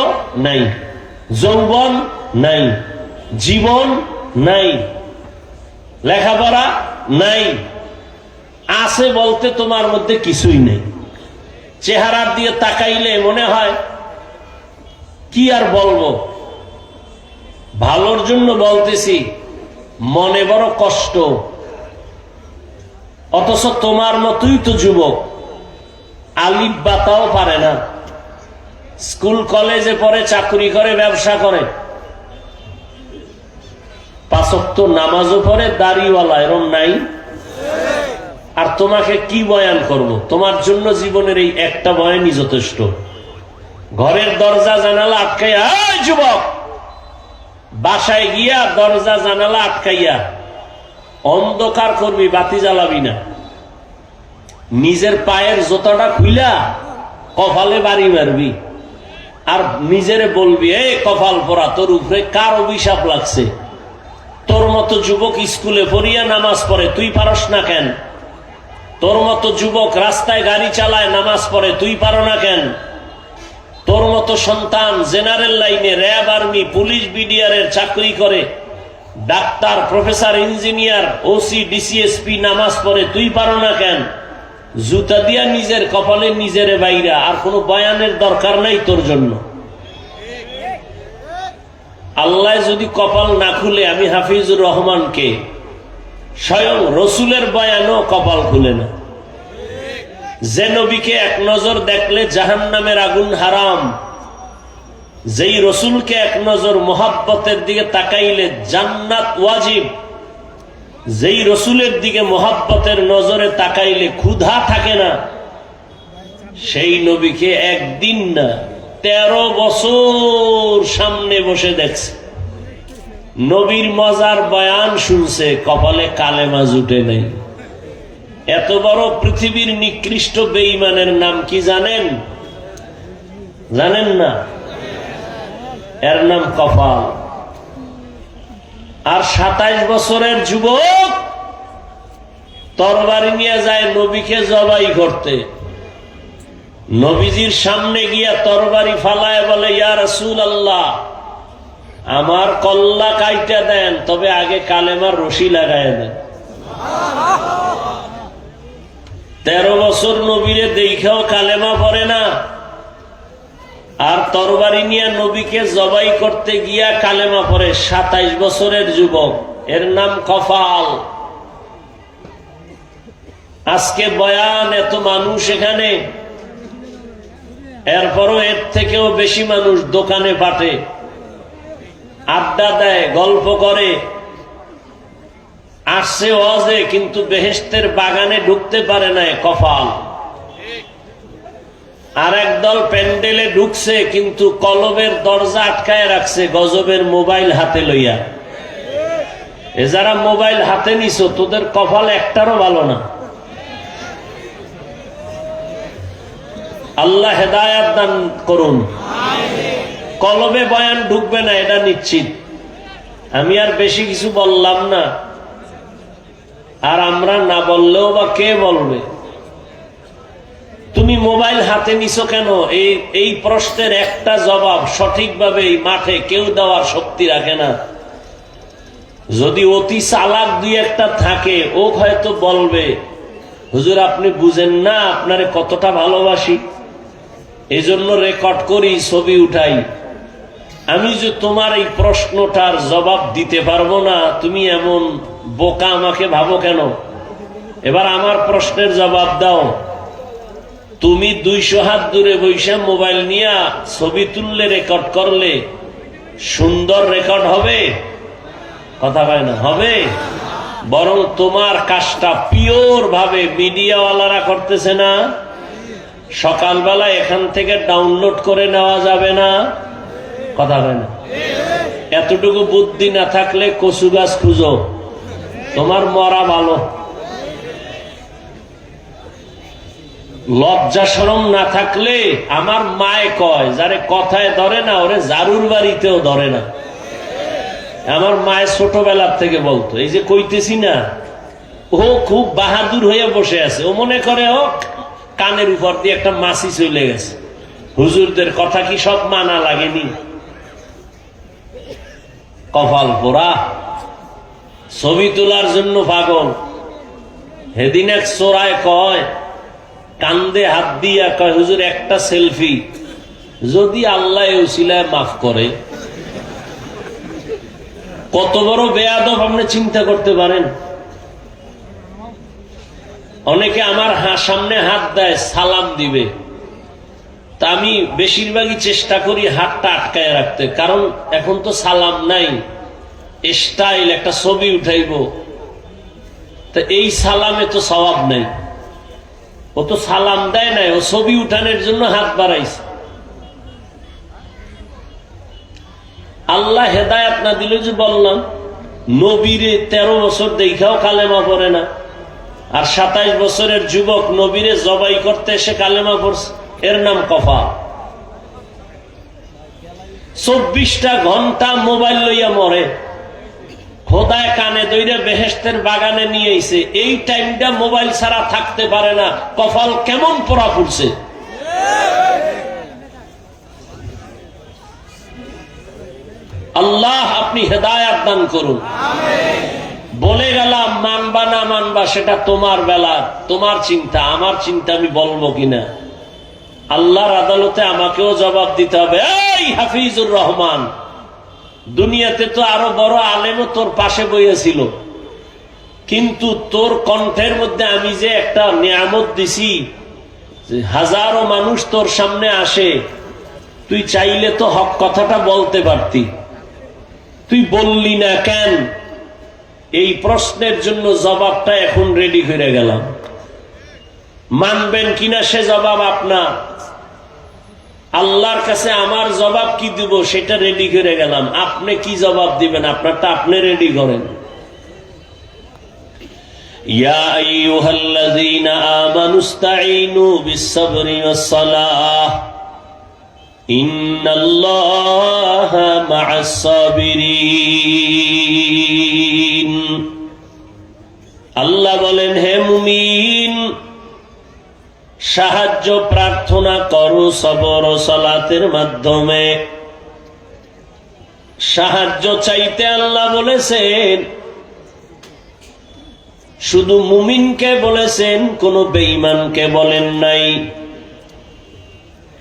নাই, যৌবন নাই, জীবন নাই, লেখাপড়া নাই, আছে বলতে তোমার মধ্যে কিছুই নেই। চেহারার দিয়ে তাকাইলে মনে হয় কি আর বলবো, ভালোর জন্য বলতেছি, মনে বড় কষ্ট। অথচ তোমার মতোই তো যুবক, আলিফ বাতাও পারে না, স্কুল কলেজে পড়ে, চাকরি করে, ব্যবসা করে, 5 ওয়াক্ত নামাজও পড়ে, দাড়িওয়ালা, এরম নাই। আর তোমাকে কি বয়ান করব? তোমার জন্য জীবনের এই একটা বয়ানই যথেষ্ট। ঘরের দরজা জানালা আটকাইয়া, এই যুবক, বাসায় গিয়া দরজা জানালা আটকাইয়া অন্ধকার করবি, বাতি জ্বালাবি না, নিজের পায়ের জোতাটা খুইলা কপালে বাড়ি মারবি, আর নিজেরে বলবি, এই কপাল পরা, তোর উপরে কার অভিশাপ লাগছে? তোর মতো যুবক স্কুলে পড়িয়া নামাজ পড়ে, তুই পারস না কেন? তোর মতো যুবক রাস্তায় গাড়ি চালায়, নামাজ পড়ে, তুই পারো না কেন? তোর মতো সন্তান জেনারেল লাইনে, র্যাব, আর্মি, পুলিশ, বিডিআরের চাকরি করে, doctor, professor, engineer, OC, DC SP নামাজ পড়ে, তুই পারো না কেন? জুতা দিয়া নিজের কপালে নিজেরে বাইরা, আর কোনো বয়ানের দরকার নাই তোর জন্য। আল্লাহ যদি কপাল না খুলে, আমি হাফিজুর রহমানকে স্বয়ং রসুলের বয়ানও কপাল খুলে না। যে নবীকে এক নজর দেখলে জাহান্নামের আগুন হারাম, যেই রসুলকে এক নজর মোহাব্বতের দিকে তাকাইলে জান্নাত ওয়াজিব, যেই রসুলের দিকে মোহাব্বতের নজরে তাকাইলে ক্ষুধা থাকে না, সেই নবীকে একদিন না 13 বছর সামনে বসে দেখছে, নবীর মজার বয়ান শুনছে, কপালে কালেমা জুটে নেই। এত বড় পৃথিবীর নিকৃষ্ট বেঈমানের নাম কি জানেন? জানেন না? এর নাম কপাল। আর 27 বছরের যুবক তরবারি নিয়ে যায় নবীকে জবাই করতে, নবীজির সামনে গিয়া তরবারি ফালায় বলে, ইয়া রাসূলুল্লাহ, আমার কল্লা কাইটা দেন, তবে আগে কালেমার রশি লাগায় দেন। 13 বছর নবীরে দেখাও কালেমা পড়ে না, আর তরবারি নিয়ে নবীকে জবাই করতে গিয়া কালেমা পড়ে 27 বছরের যুবক, এর নাম কফাল। আজকে বয়ান, এত মানুষ এখানে, এরপরও এর থেকেও বেশি মানুষ দোকানে পাঠে, আড্ডা দেয়, গল্প করে, আসছে ওয়াজে কিন্তু বেহেশতের বাগানে ঢুকতে পারে না, কফাল। আর একদল প্যান্ডেলে ঢুকছে কিন্তু কলবের দরজা আটকায় রাখছে গজবের মোবাইল হাতে লইয়া। এ যারা মোবাইল হাতে নিছো, তোদের কপাল একটারও ভালো না। আল্লাহ হেদায়াত দান করুন। কলবে বয়ান ঢুকবে না, এটা নিশ্চিত। আমি আর বেশি কিছু বললাম না, আর আমরা না বললেও বা কে বলবে? তুমি মোবাইল হাতে নিছো কেন? এই প্রশ্নের একটা জবাব সঠিকভাবে এই মাঠে কেউ দেওয়ার শক্তি রাখে না। যদি অতি চালাক দুই একটা থাকে, ও হয়তো বলবে, হুজুর আপনি বুঝেন না আপনারে কতটা ভালোবাসি, এই জন্য রেকর্ড করি, ছবি উঠাই। আমি যে তোমার এই প্রশ্নটার জবাব দিতে পারবো না, তুমি এমন বোকা আমাকে ভাবো কেন? এবার আমার প্রশ্নের জবাব দাও। তুমি 200 হাত দূরে বৈশা মোবাইল নিয়ে ছবি তুললে, রেকর্ড করলে সুন্দর রেকর্ড হবে? কথা কয় না, হবে? বরং তোমার কাজটা পিওর ভাবে মিডিয়াওয়ালারা করতেছে না? সকালবেলা এখান থেকে ডাউনলোড করে নেওয়া যাবে না? কথা কয় না? এতটুকু বুদ্ধি না থাকলে কচু গাছ খুঁজো, তোমার মরা ভালো। লজ্জা শরম না থাকলে, আমার মায়ে কয়, যারে কথায় ধরে না ওরে জারুর বাড়িতেও ধরে না। আমার মায়ের ছোটবেলার থেকে বলতো, এই যে কইতেছি না, ও খুব বাহাদুর হয়ে বসে আছে, ও মনে করে ও কানের উপর দিয়ে একটা মাছি চলে গেছে, হুজুরদের কথা কি সব মানা লাগেনি? কপাল পোড়া, ছবি তোলার জন্য পাগল। সেদিন এক চোরায় কয়, কান্দে হাত দিয়া কয়, হুজুর একটা সেলফি, যদি আল্লাহ উসিলায় মাফ করে। কত বড় বেয়াদব আপনি চিন্তা করতে পারেন? অনেকে আমার সামনে হাত দেয়, সালাম দিবে, তা আমি বেশিরভাগই চেষ্টা করি হাতটা আটকায় রাখতে, কারণ এখন তো সালাম নাই, স্টাইল একটা ছবি উঠাইব, তা এই সালামে তো সওয়াব নাই। ও তো সালাম দেয় নাই, ও ছবি উঠানোর জন্য হাত বাড়াইছে। আল্লাহ হেদায়াত না দিলে, যে বললাম নবীরে 13 বছর দেখাও কালেমা পড়ে না, আর 27 বছরের যুবক নবীরে জবাই করতে এসে কালেমা পড়ছে, এর নাম কফা। 24টা ঘন্টা মোবাইল লইয়া মরে, খোদায় কানে দইরে বেহেশতের বাগানে নিয়ে আইছে, এই টাইমটা মোবাইল ছাড়া থাকতে পারে না। কপাল কেমন পড়া পড়ছে! আল্লাহ আপনি হেদায়াত দান করুন। বলে গেলাম, মানবা না মানবা সেটা তোমার বেলা, তোমার চিন্তা। আমার চিন্তা আমি বলবো কিনা, আল্লাহর আদালতে আমাকেও জবাব দিতে হবে। এই হাফিজুর রহমান, দুনিয়াতে তো আরো বড় আলেমও তোর পাশে বইয়েছিল, কিন্তু তোর কণ্ঠের মধ্যে আমি যে একটা নিয়ামত দিছি, হাজারো মানুষ তোর সামনে আসে, তুই চাইলে তো হক কথাটা বলতে পারতি, তুই বললি না কেন? এই প্রশ্নের জন্য জবাবটা এখন রেডি করে গেলাম। মানবেন কিনা সে জবাব আপনার। আল্লাহর কাছে আমার জবাব কি দিব সেটা রেডি করে গেলাম। আপনি কি জবাব দিবেন আপনারটা আপনি রেডি করেন। ইয়া আইয়ুহাল্লাযীনা আমানুস্তাঈনু বিস-সাবরি ওয়াস-সালাহ ইন্নাল্লাহা মা'আস-সাবিরিন। আল্লাহ বলেন, হে মুমিন, সাহায্য প্রার্থনা করো সবর ও সালাতের মাধ্যমে। সাহায্য চাইতে আল্লাহ বলেছেন, শুধু মুমিনকে বলেছেন, কোন বেঈমানকে বলেন নাই।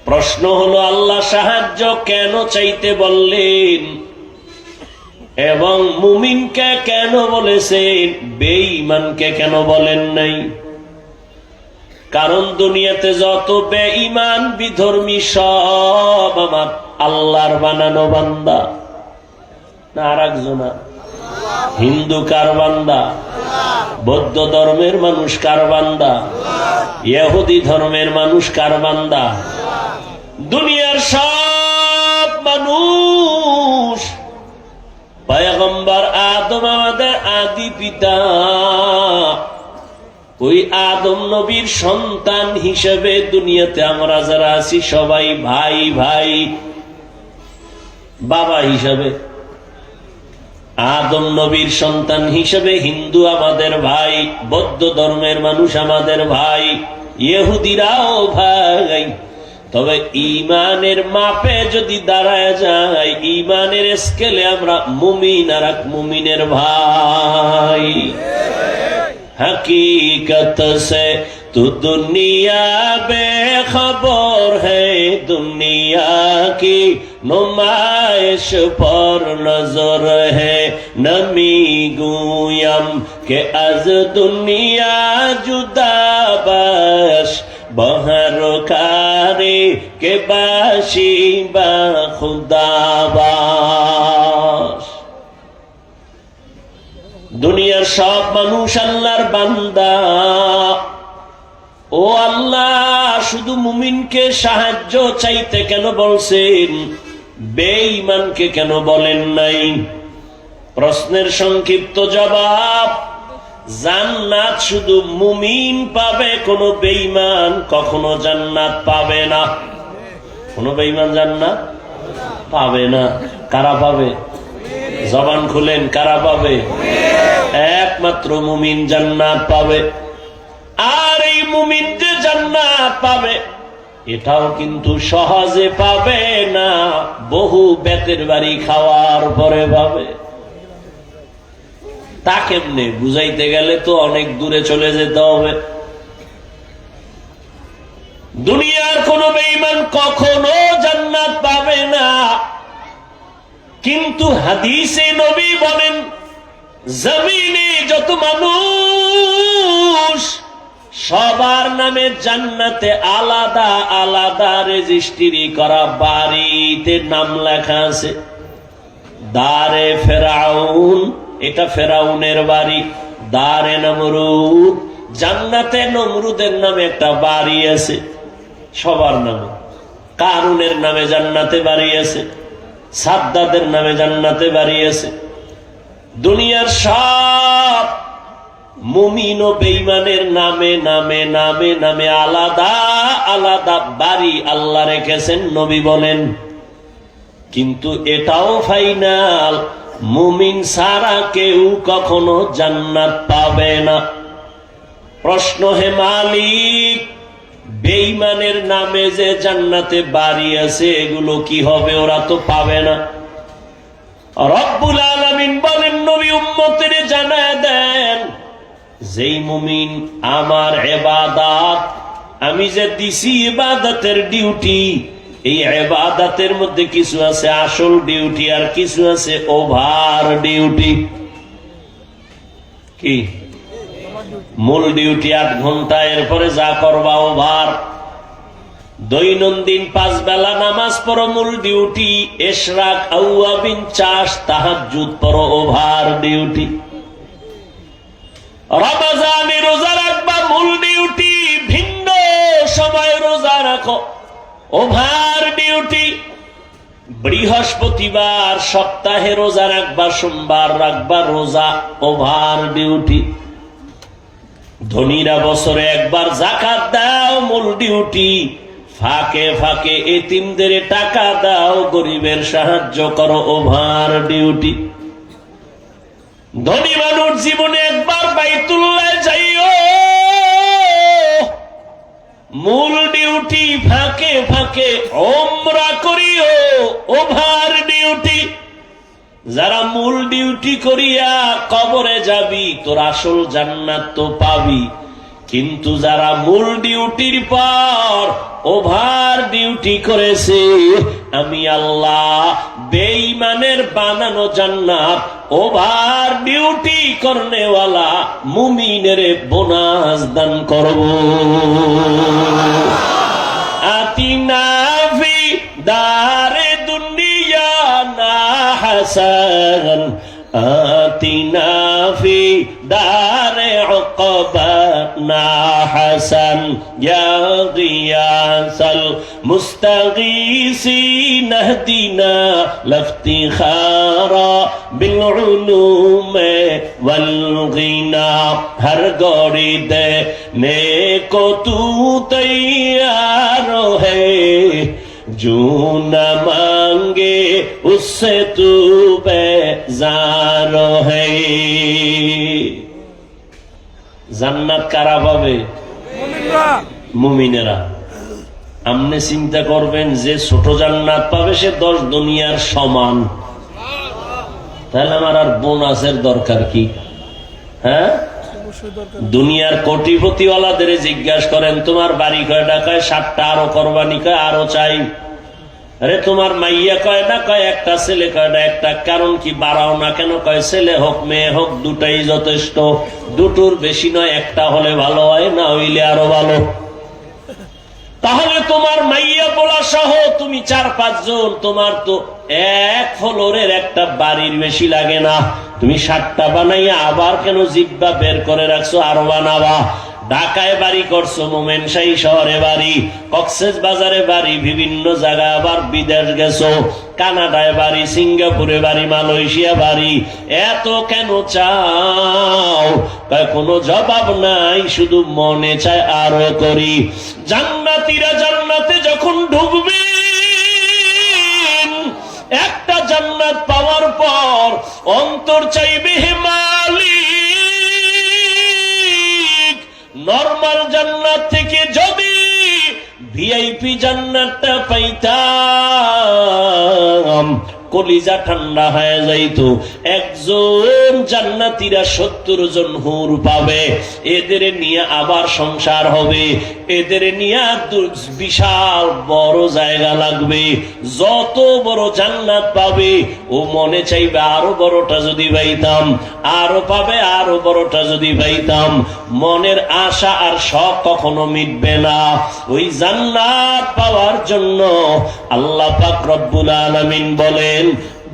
প্রশ্ন হলো আল্লাহ সাহায্য কেন চাইতে বললেন এবং মুমিনকে কেন বলেছেন, বেঈমানকে কেন বলেন নাই? কারণ দুনিয়াতে যত বেঈমান বিধর্মী সব আমার আল্লাহর বানানো বান্দা। না আর একজন? হিন্দু কার বান্দা? বৌদ্ধ ধর্মের মানুষ কার বান্দা? ইহুদি ধর্মের মানুষ কার বান্দা? দুনিয়ার সব মানুষ। পয়গম্বর আদম আমাদের আদি পিতা, ওই আদম নবীর সন্তান হিসেবে দুনিয়াতে আমরা যারা আছি সবাই ভাই ভাই। বাবা হিসাবে আদম নবীর সন্তান হিসেবে হিন্দু আমাদের ভাই, বৌদ্ধ ধর্মের মানুষ আমাদের ভাই, ইহুদিরাও ভাই। তবে ঈমানের মাপে যদি দাঁড়ায় যায়, ঈমানের স্কেলে আমরা মুমিন আর এক মুমিনের ভাই। हकीकत से तू दुनिया बेखबर है, दुनिया की नुमाइश पर नजर है। नमी गुयम के अज दुनिया जुदा बश, बहर कारी के बाशी बा खुदा बाश। দুনিয়ার সব মানুষ আল্লাহর বান্দা। ও আল্লাহ, শুধু মুমিনকে সাহায্য চাইতে কেন বলছেন, বেঈমানকে কেন বলেন নাই? প্রশ্নের সংক্ষিপ্ত জবাব, জান্নাত শুধু মুমিন পাবে, কোন বেঈমান কখনো জান্নাত পাবে না। কোন বেঈমান জান্নাত পাবে না। কারা পাবে? জবান খুলেন, কারা পাবে? একমাত্র মুমিন জান্নাত পাবে। আর এই মুমিন যে জান্নাত পাবে, এটাও কিন্তু সহজে পাবে না, বহু বেতের বাড়ি খাওয়ার পরে পাবে। তা কেমনে বুঝাইতে গেলে তো অনেক দূরে চলে যেতে হবে। দুনিয়ার কোন বেঈমান কখনো জান্নাত পাবে না, কিন্তু হাদিসে নবী বলেন, জমিনে যত মানুষ সবার নামে জান্নাতে আলাদা আলাদা রেজিস্ট্রি করা বাড়িতে নাম লেখা আছে। দারে ফেরাউন, এটা ফেরাউনের বাড়ি। দারে নমরুদ, জান্নাতে নমরুদের নামে একটা বাড়ি আছে সবার নামে। কারুনের নামে জান্নাতে বাড়ি আছে, সাদ্দাদের নামে জান্নাতে বাড়ি আছে। দুনিয়ার সব মুমিন ও বেঈমানের নামে নামে নামে নামে আলাদা আলাদা বাড়ি আল্লাহ রেখেছেন, নবী বলেন। কিন্তু এটাও ফাইনাল, মুমিন ছাড়া কেউ কখনো জান্নাত পাবে না। প্রশ্ন, হে মালিক, বেঈমানের নামে যে জান্নাতে বাড়ি আছে এগুলো কি হবে? ওরা তো পাবে না। রব্বুল আলামিন বলেন, নবী উম্মতের জানায় দেন, যেই মুমিন আমার ইবাদত, আমি যে দিছি ইবাদতের ডিউটি, এই ইবাদতের মধ্যে কিছু আছে আসল ডিউটি আর কিছু আছে ওভার ডিউটি। কি? মূল ডিউটি 8 ঘন্টা, এরপরে যা করবা ওভার। দৈনন্দিন 5 বেলা নামাজ পড়ো, মূল ডিউটি। ইশরাক, আওয়াবিন, চাষ, তাহাজ্জুদ পড়ো, ওভার ডিউটি। রমজানে রোজা রাখবা, মূল ডিউটি। ভিন্ন সময় রোজা রাখো, ওভার ডিউটি। বৃহস্পতিবার সপ্তাহে রোজা রাখবা, সোমবার রাখবা রোজা, ওভার ডিউটি। ধনীরা বছরে একবার যাকাত দাও, মূল ডিউটি। ফাঁকে ফাঁকে এতিমদের টাকা দাও, গরিবের সাহায্য করো, ওভার ডিউটি। ধনী মানুষ জীবনে একবার বাইতুল্লাহ যাইও, মূল ডিউটি। ফাঁকে ফাঁকে ওমরা করিও, ওভার ডিউটি। যারা মূল ডিউটি করিয়া কবরে যাবি তোর আসল জান্নাত তো পাবি, কিন্তু যারা মূল ডিউটির পর ওভার ডিউটি করেছে, আমি আল্লাহ বেঈমানের বানানো জান্নাত ওভার ডিউটি করনেওয়ালা মুমিনের বোনাস দান করব। আতিনা ফি দারে দুনিয়া না হাসান, আতিনা ফি দারে উকবা না হাসান, ইয়া গিয়াসাল মুস্তাগীসিন ইহদিনা লাফতিখারা বিল উলুমে ওয়াল গিনা। হর গড়ি দে নেকো তু তৈয়ার है, जो न मांगे उससे तू बेजार है। জান্নাত কারা পাবে? মুমিনেরা। আপনি চিন্তা করবেন যে ছোট জান্নাত পাবে সে 10 দুনিয়ার সমান, তাহলে আমার আর বোনাসের দরকার কি? হ্যাঁ, দুনিয়ার কোটিপতিওয়ালাদের জিজ্ঞাসা করেন তোমার বাড়ি কয়টা? কয় 7টা। আরো কোরবানি? কয় আরো চাই। আরে তোমার মাইয়া কয়টা? কয় একটা। ছেলে কয়টা? একটা। কারণ কি বাড়াও না কেন? কয় ছেলে হোক মেয়ে হোক দুটাই যথেষ্ট, দুটোর বেশি নয়, একটা হলে ভালো হয়, না হইলে আরো ভালো। তাহলে তোমার মাইয়া বলা সহ তুমি 4-5 জন, তোমার তো এক ফ্লোরের একটা বাড়ির বেশি লাগে না। তুমি 7টা বানাইয়া আবার কেন জিব্বা বের করে রাখছো? আরো বানাবা। ঢাকায় বাড়ি করছো, মোমেনশাহী শহরে বাড়ি, কক্সেস বাজারে বাড়ি, বিভিন্ন জায়গায় আবার বিদেশ গেছো, কানাডায় বাড়ি, সিঙ্গাপুরে বাড়ি, মালয়েশিয়া বাড়ি। এত কেন চাও? কোনো জবাব নাই, শুধু মনে চায় আরো করি। জান্নাতীরা জান্নাতে যখন ঢুকবে, একটা জান্নাত পাওয়ার পর অন্তর চাইবে হে মালিক, নরমাল জান্নাত থেকে যদি ভিআইপি জান্নাতটা পাইতাম কলিজা ঠান্ডা হয়ে যাইতো। একজন জান্নাতীরা 70 জন হুর পাবে, এদের নিয়ে আবার সংসার হবে, এদের নিয়ে বিশাল বড় জায়গা লাগবে। যত বড় জান্নাত পাবে ও মনে চাইবে আরো বড়টা যদি পাইতাম, আরো পাবে আরো বড়টা যদি পাইতাম। মনের আশা আর শখ কখনো মিটবে না। ওই জান্নাত পাওয়ার জন্য আল্লাহ পাক রব্বুল আলামিন বলেন,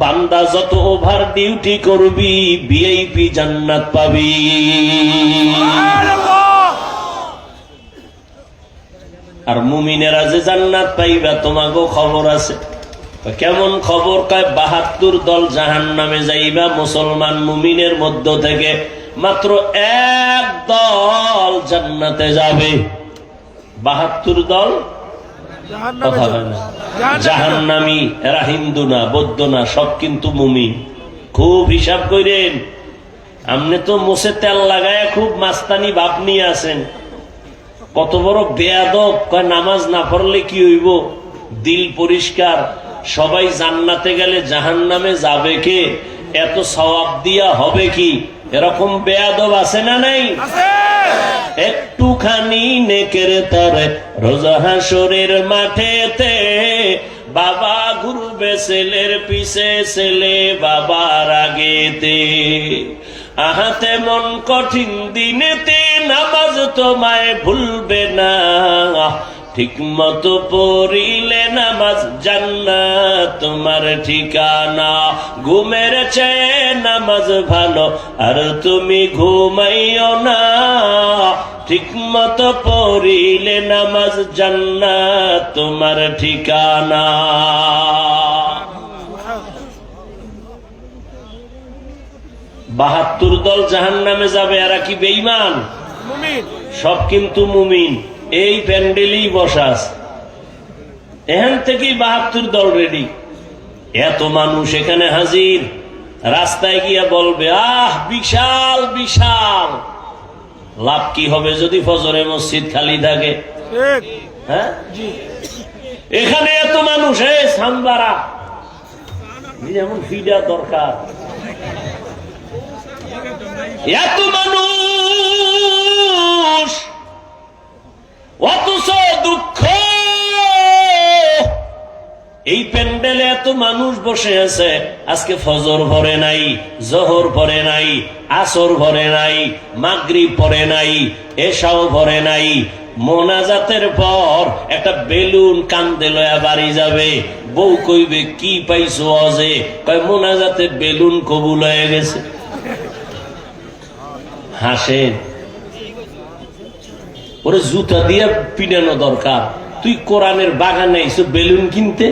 বান্দা যত ওভার ডিউটি করবি ভিআইপি জান্নাত পাবি। আর মুমিনেরা যে জান্নাত পাইবা তোমাগো খবর আছে। কেমন খবর? কয় 72 দল জাহান্নামে যাইবা, মুসলমান মুমিনের মধ্য থেকে মাত্র 1 দল জান্নাতে যাবে। 72 দল কথা হয় না, জাহান্নামী। এরা হিন্দু না, বৌদ্ধ না, সব কিন্তু মুমিন। খুব হিসাব করেন। আপনি তো মুছে তেল লাগায় খুব মাস্তানি ভাব নিয়ে আছেন। কত বড় বেয়াদব! কয় নামাজ না পড়লে কি হইব? দিল পরিষ্কার। সবাই জান্নাতে গেলে জাহান্নামে যাবে কে? এত সওয়াব দিয়া হবে কি? এরকম বেয়াদব আছে না নাই? একটুখানি নেকের তরে রোজা হাসরের মাঠেতে বাবা ঘুরবে ছেলের পিছে, ছেলে বাবার আগেতে। আহাতে মন কঠিন দিনেতে নামাজ তোমায় ভুলবে না, ঠিক মতো পড়িলে নামাজ জান্নাত তোমার ঠিকানা। ঘুমের চেয়ে নামাজ ভালো আর তুমি ঘুমাইও না, ঠিক মতো পড়িলে নামাজ জান্নাত তোমার ঠিকানা। 72 দল জাহান্নামে যাবে। এরা কি বেঈমান? সব কিন্তু মুমিন। এই প্যান্ডেলেই বসাস, এখান থেকেই 72 দল রেডি। এত মানুষ এখানে হাজির। রাস্তায় গিয়া বলবে আহ বিশাল বিশাল। লাভ কি হবে যদি ফজরে মসজিদ খালি থাকে? হ্যাঁ, এখানে এত মানুষ। সাম্বারা যেমন ফিডা দরকার। এত মানুষ অথচ দুঃখ, এই প্যান্ডেলে এত মানুষ বসে আছে, আজকে ফজর ভরে নাই, জোহর ভরে নাই, আসর ভরে নাই, মাগরিব ভরে নাই, এশাও ভরে নাই। মোনাজাতের পর একটা বেলুন কান্দে লয়া বাড়ি যাবে, বউ কইবে কি পাইছো অজে, কয় মোনাজাতে বেলুন কবুল হয়ে গেছে। হাসেন, ওরে জুতা দিয়ে পিটানো দরকার। তুই কোরআনের বাগানে এসে বেলুন কিনতে,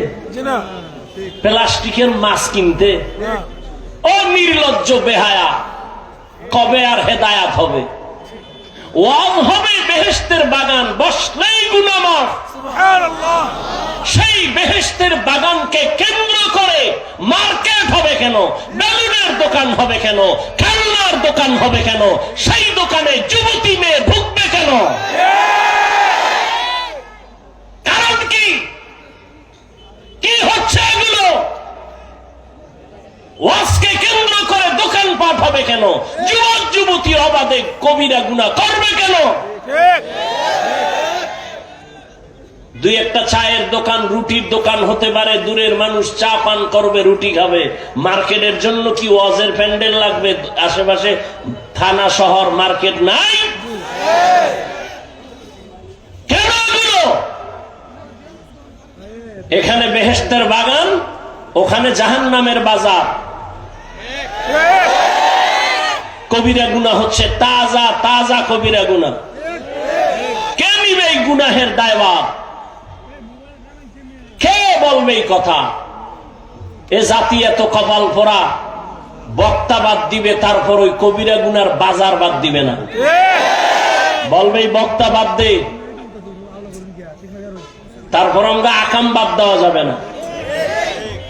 প্লাস্টিকের মাছ কিনতে। ও নির্লজ্জ বেহায়া, কবে আর হেদায়াত হবে? ওয়াজ হবে বেহেশতের বাগান, বসলেই গুনাহমাফ। সেই বেহেশতের বাগানকে কেন্দ্র করে মার্কেট হবে কেন? বেলুনের দোকান হবে কেন? খেলনার দোকান হবে কেন? সেই দোকানে যুবতী মেয়ে ঢুকবে কেন? কারণ কি? কি হচ্ছে এগুলো? ওয়াজকে কেন্দ্র করে দোকানপাট হবে কেন? যুবক যুবতী অবাধে কবিরা গুনাহ করবে কেন? দুই একটা চায়ের দোকান, রুটির দোকান হতে পারে, দূরের মানুষ চা পান করবে, রুটি খাবে। মার্কেটের জন্য কি ওয়াজের প্যান্ডেল লাগবে? আশেপাশে থানা শহর মার্কেট নাই কেন? এখানে বেহেশতের বাগান, ওখানে জাহান্নামের বাজার। কবিরা গুনাহ হচ্ছে তাজা তাজা কবিরা গুনাহ। কে নিবে এই গুনাহের দায়ভার? কে বলবে এই কথা? এ জাতি এত কপাল পোড়া, বক্তা বাদ দিবে, তারপর ওই কবিরা গুনার বাজার বাদ দিবে না। বলবে এই বক্তা বাদ দে, তারপর আমরা আকাম বাদ দেওয়া যাবে না।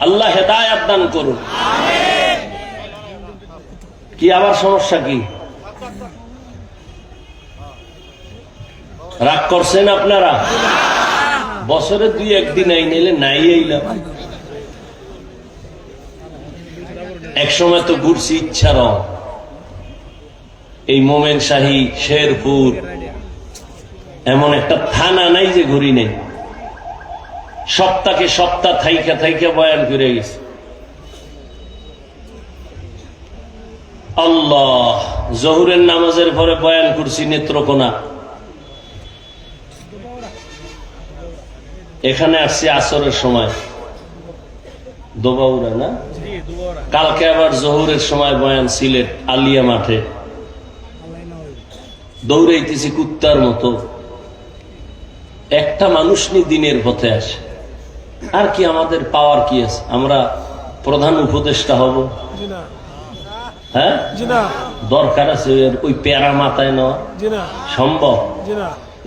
আল্লাহ হেদায়াত দান করুন। কি আবার সমস্যা কি? রাগ করছেন আপনারা? বছরে দুই একদিন আই নিলে নাই আইলাম। এক সময় তো ঘুরছি ইচ্ছার, এই মোমেন শাহী, শেরপুর, এমন একটা থানা নাই যে ঘুরি নেই। সপ্তাহে সপ্তাহ থাইকা থাইকা বয়ান করে গেছে। আল্লাহ, জহুরের নামাজের পরে বয়ান করছি নেত্রকোনা। এখানে আসছি আসরের সময়, দোবাউরা না? কালকে আবার জহুরের সময় বয়ান সিলেট আলিয়া মাঠে। দৌড়াইতেছি কুত্তার মতো। একটা মানুষ নি দিনের পথে আসে। আর কি আমাদের পাওয়ার কি আছে? আমরা প্রধান উপদেষ্টা হব? হ্যাঁ, দরকার আছে ওই প্যারা মাথায় নেওয়া? সম্ভব?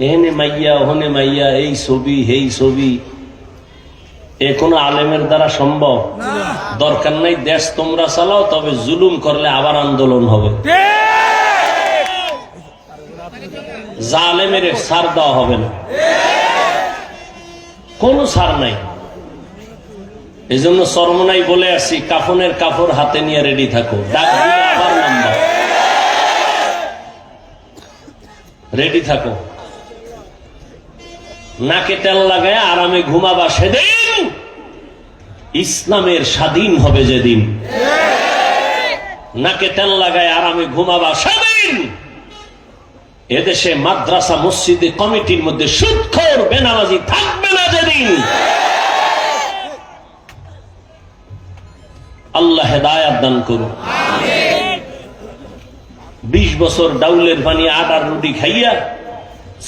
এখানে মাইয়া, ওখানে মাইয়া, এই ছবি এই ছবি, এ কোন আলেমের দ্বারা সম্ভব? দরকার নাই। দেশ তোমরা চালাও, তবে জুলুম করলে আবার আন্দোলন হবে। জালেমের ছাড় দেওয়া হবে না, কোন ছাড় নাই। এই জন্য চরমনাই বলে আসছি, কাফনের কাপড় হাতে নিয়ে রেডি থাকো, ডাক দিলে আবার নাম্বার, রেডি থাকো। নাকে তেল লাগায় আরামে ঘুমাবা সেদিন ইসলামের স্বাধীন হবে যেদিন। নাকে তেল লাগায় আরামে ঘুমাবা সেদিন এদেশে মাদ্রাসা মসজিদে কমিটির মধ্যে সুদখোর বেনামাজি থাকবে না যেদিন। আল্লাহ হেদায়াত দান করুন। 20 বছর ডাউলের পানি আটার রুটি খাইয়া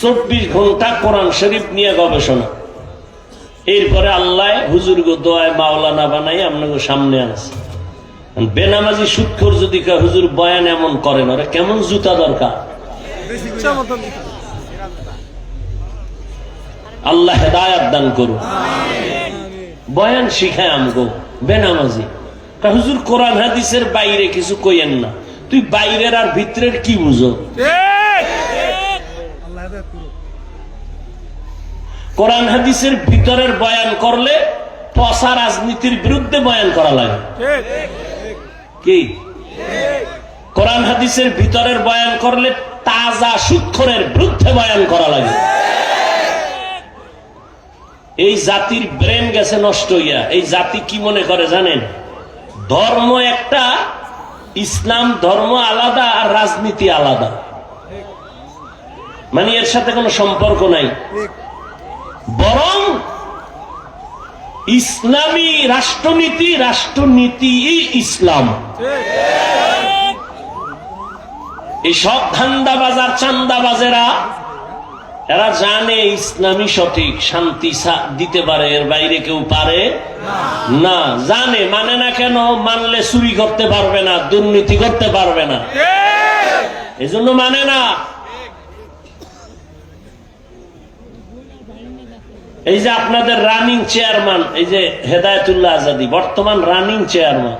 24 ঘন্টা কোরআন শরীফ নিয়ে গবেষণা। এরপরে আল্লাহ হুজুর গো দোয়ায় মাওলানা বানাই আপনাকে সামনে আছে। বেনামাজি সুদখোর যদি হুজুর বয়ান এমন করেন, ওরা কেমন জুতা দরকার? আল্লাহ হেদায়াত দান করুন। বয়ান শিখায় আমগো বেনামাজি। হুজুর কোরআন হাদিসের বাইরে কিছু কইেন না। তুই বাইরের আর ভিতরের কি বুঝো? কোরআন হাদিসের ভিতরের বয়ান করলে পচা রাজনীতির বিরুদ্ধে বয়ান করা লাগে। কি কোরআন হাদিসের ভিতরের বয়ান করলে তাজা সুদখোরের বিরুদ্ধে বয়ান করা লাগে। এই জাতির ব্রেন গেছে নষ্ট হইয়া। এই জাতি কি মনে করে জানেন? ধর্ম একটা, ইসলাম ধর্ম আলাদা আর রাজনীতি আলাদা, মানে এর সাথে কোনো সম্পর্ক নাই। বরং ইসলামী রাষ্ট্রনীতি, রাষ্ট্রনীতি ইসলাম। এই সব ধান্দাবাজার চান্দাবাজেরা এরা জানে ইসলামী সঠিক, শান্তি দিতে পারে, এর বাইরে কেউ পারে না। জানে, মানে না কেন? মানলে চুরি করতে পারবে না, দুর্নীতি করতে পারবে না, এজন্য মানে না। এই যে আপনাদের রানিং চেয়ারম্যান, এই যে হেদায়েতুল্লাহ আজাদী বর্তমান রানিং চেয়ারম্যান,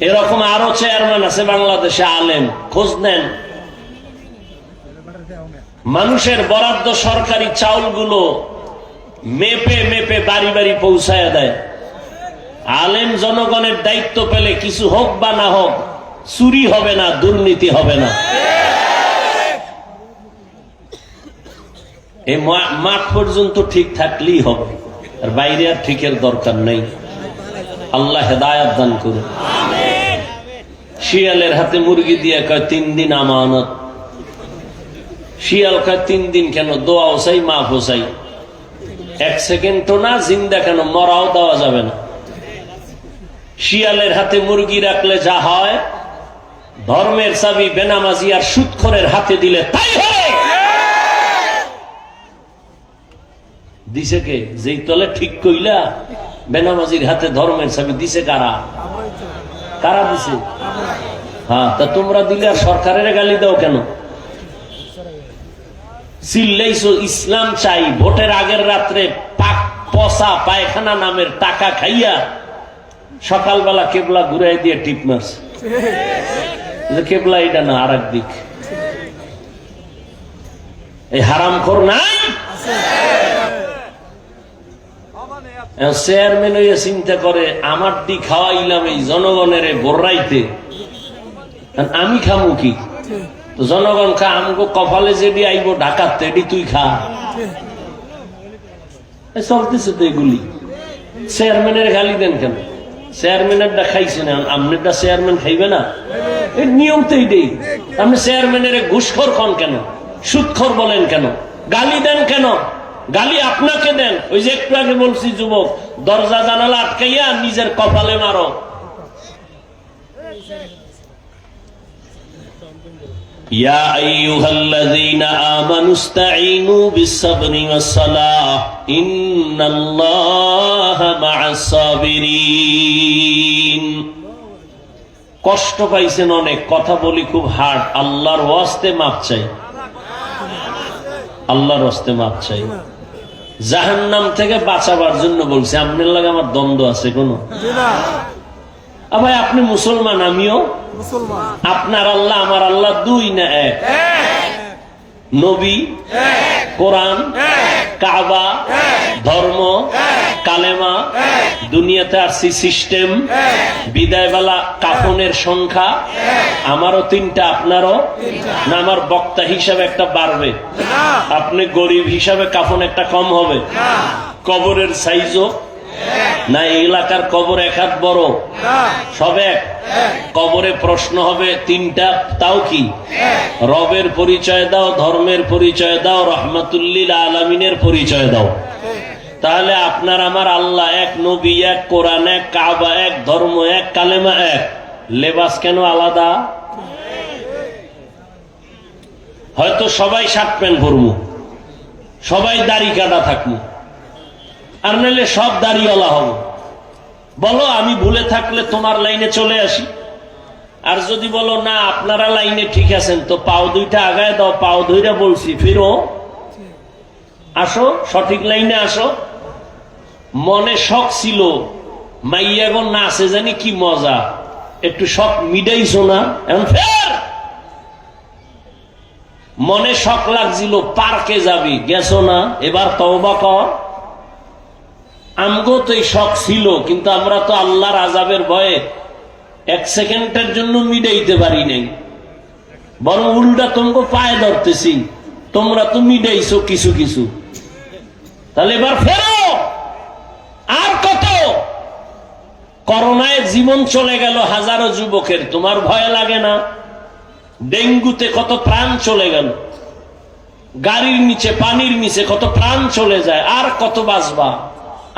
এরকম আরো চেয়ারম্যান আছে বাংলাদেশে, আলেম, খোঁজ নেন। মানুষের বরাদ্দ সরকারি চাউলগুলো মেপে মেপে বাড়ি বাড়ি পৌঁছায় দেয়। আলেম জনগণের দায়িত্ব পেলে কিছু হোক বা না হোক, চুরি হবে না, দুর্নীতি হবে না। এই মাঠ পর্যন্ত ঠিক থাকলেই হবে, আর বাইরে আর ঠিকের দরকার নেই। আল্লাহ হেদায়াত দান করুন। শিয়ালের হাতে মুরগি দিয়ে কয় 3 দিন আমানত। শিয়াল কয় 3 দিন কেন? দোয়া চাই, মাফ চাই। 1 সেকেন্ড তো না, জিন্দা কেন, মরাও দেওয়া যাবে না। শিয়ালের হাতে মুরগি রাখলে যা হয়, ধর্মের চাবি বেনামাজি আর সুদখোরের হাতে দিলে তাই হয়। দিছে কে? যেই তলে ঠিক কইলা বেনামাজির হাতে ধর্মের চাবি দিছে কারা? কারা দিছে? হ্যাঁ, তা তোমরা দিলে আর সরকারের গালি দাও কেন? চিল্লাইছো ইসলাম চাই, ভোটের আগের রাত্রে পচা পায়খানা নামের টাকা খাইয়া সকালবেলা কেবলা ঘুরাই দিয়ে টিপ মারছে। কেবলা এটা না, আর এক দিক। এই হারামখোর নাই? চেয়ারম্যান হইয়া চিন্তা করে আমার দি খাওয়াইলাম এই জনগণের গোর্রাইতে, আমি খামু কি? জনগণ খা, আমগো কপালে যেটি আইব ঢাকাতে এটি তুই খা। চলতেছে তো এগুলি। চেয়ারম্যানের গালি দেন কেন? চেয়ারম্যানেরটা খাইছে না, আপনারটা চেয়ারম্যান খাইবে না? এর নিয়ম তো এইটাই। আপনি চেয়ারম্যানের ঘুষখোর খন কেন? সুদখোর বলেন কেন? গালি দেন কেন? গালি আপনাকে দেন। ওই যে একটু আগে বলছি, যুবক দরজা জানালা আটকাইয়া নিজের কপালে মারো। ইয়া আইয়ুহাল্লাযীনা আমানুস্তাঈনু বিস-সাবরি ওয়াস-সালাহ ইন্নাল্লাহা মা'আস-সাবিরিন। কষ্ট পাইছেন অনেক, কথা বলি খুব হার্ড, আল্লাহর ওয়াস্তে মাপ চাই, আল্লাহর ওয়াস্তে মাপ চাই। জাহান্নাম থেকে বাঁচাবার জন্য বলছি। আপনার লাগে আমার দ্বন্দ্ব আছে কোনো? ভাই আপনি মুসলমান, আমিও মুসলমান। আপনার আল্লাহ আমার আল্লাহ দুই না এক? নবী, কোরআন, কাবা, ধর্ম, কালেমা, দুনিয়াতে আসছি সিস্টেম, বিদায়বেলা কাফনের সংখ্যা আমারও 3টা, আপনারও না? আমার বক্তা হিসাবে একটা বাড়বে, আপনি গরিব হিসাবে কাফন একটা কম হবে। কবরের সাইজও না, এলাকার কবর 1 হাত বড়, সব এক। কবরে প্রশ্ন হবে 3টা, তাও কি? রবের পরিচয় দাও, ধর্মের পরিচয় দাও, রহমাতুল্লিল আলামিনের পরিচয় দাও। তাহলে আপনার আমার আল্লাহ এক, নবী এক, কোরআন এক, কাবা এক, ধর্ম এক, কালেমা এক। লেবাস কেন আলাদা? হয়তো সবাই শার্ট প্যান্ট পরবো, সবাই দাড়ি কাটা থাকবো, আর নাহলে সব দাড়িওয়ালা হব। বলো আমি ভুলে থাকলে তোমার লাইনে চলে আসি, আর যদি বলো না আপনারা লাইনে ঠিক আছেন, তো পাও 2টা আগায় দাও, পাও ধইরা বলছি ফিরো, আসো সঠিক লাইনে আসো। মনে শখ ছিল মাইয়াগো নাচে জানি কি মজা, একটু শখ মিটাইছো না, এখন ফের মনে শখ লাগছিল পার্কে যাবি, গেছো না, এবার তওবা কর। আমগো তো এই শখ ছিল, কিন্তু আমরা তো আল্লাহর আযাবের ভয়ে এক সেকেন্ডের জন্য মিটাইতে পারি নাই, বরং উল্টা তোমাকে পায়ে ধরতেছি, তোমরা তো মিটাইছো কিছু কিছু। তাহলে এবার ফেরো। আর কত? করোনায় জীবন চলে গেল হাজারো যুবকের, তোমার ভয় লাগে না? ডেঙ্গুতে কত প্রাণ চলে গেল, গাড়ির নিচে পানির নিচে কত প্রাণ চলে যায়। আর কত বাঁচবা?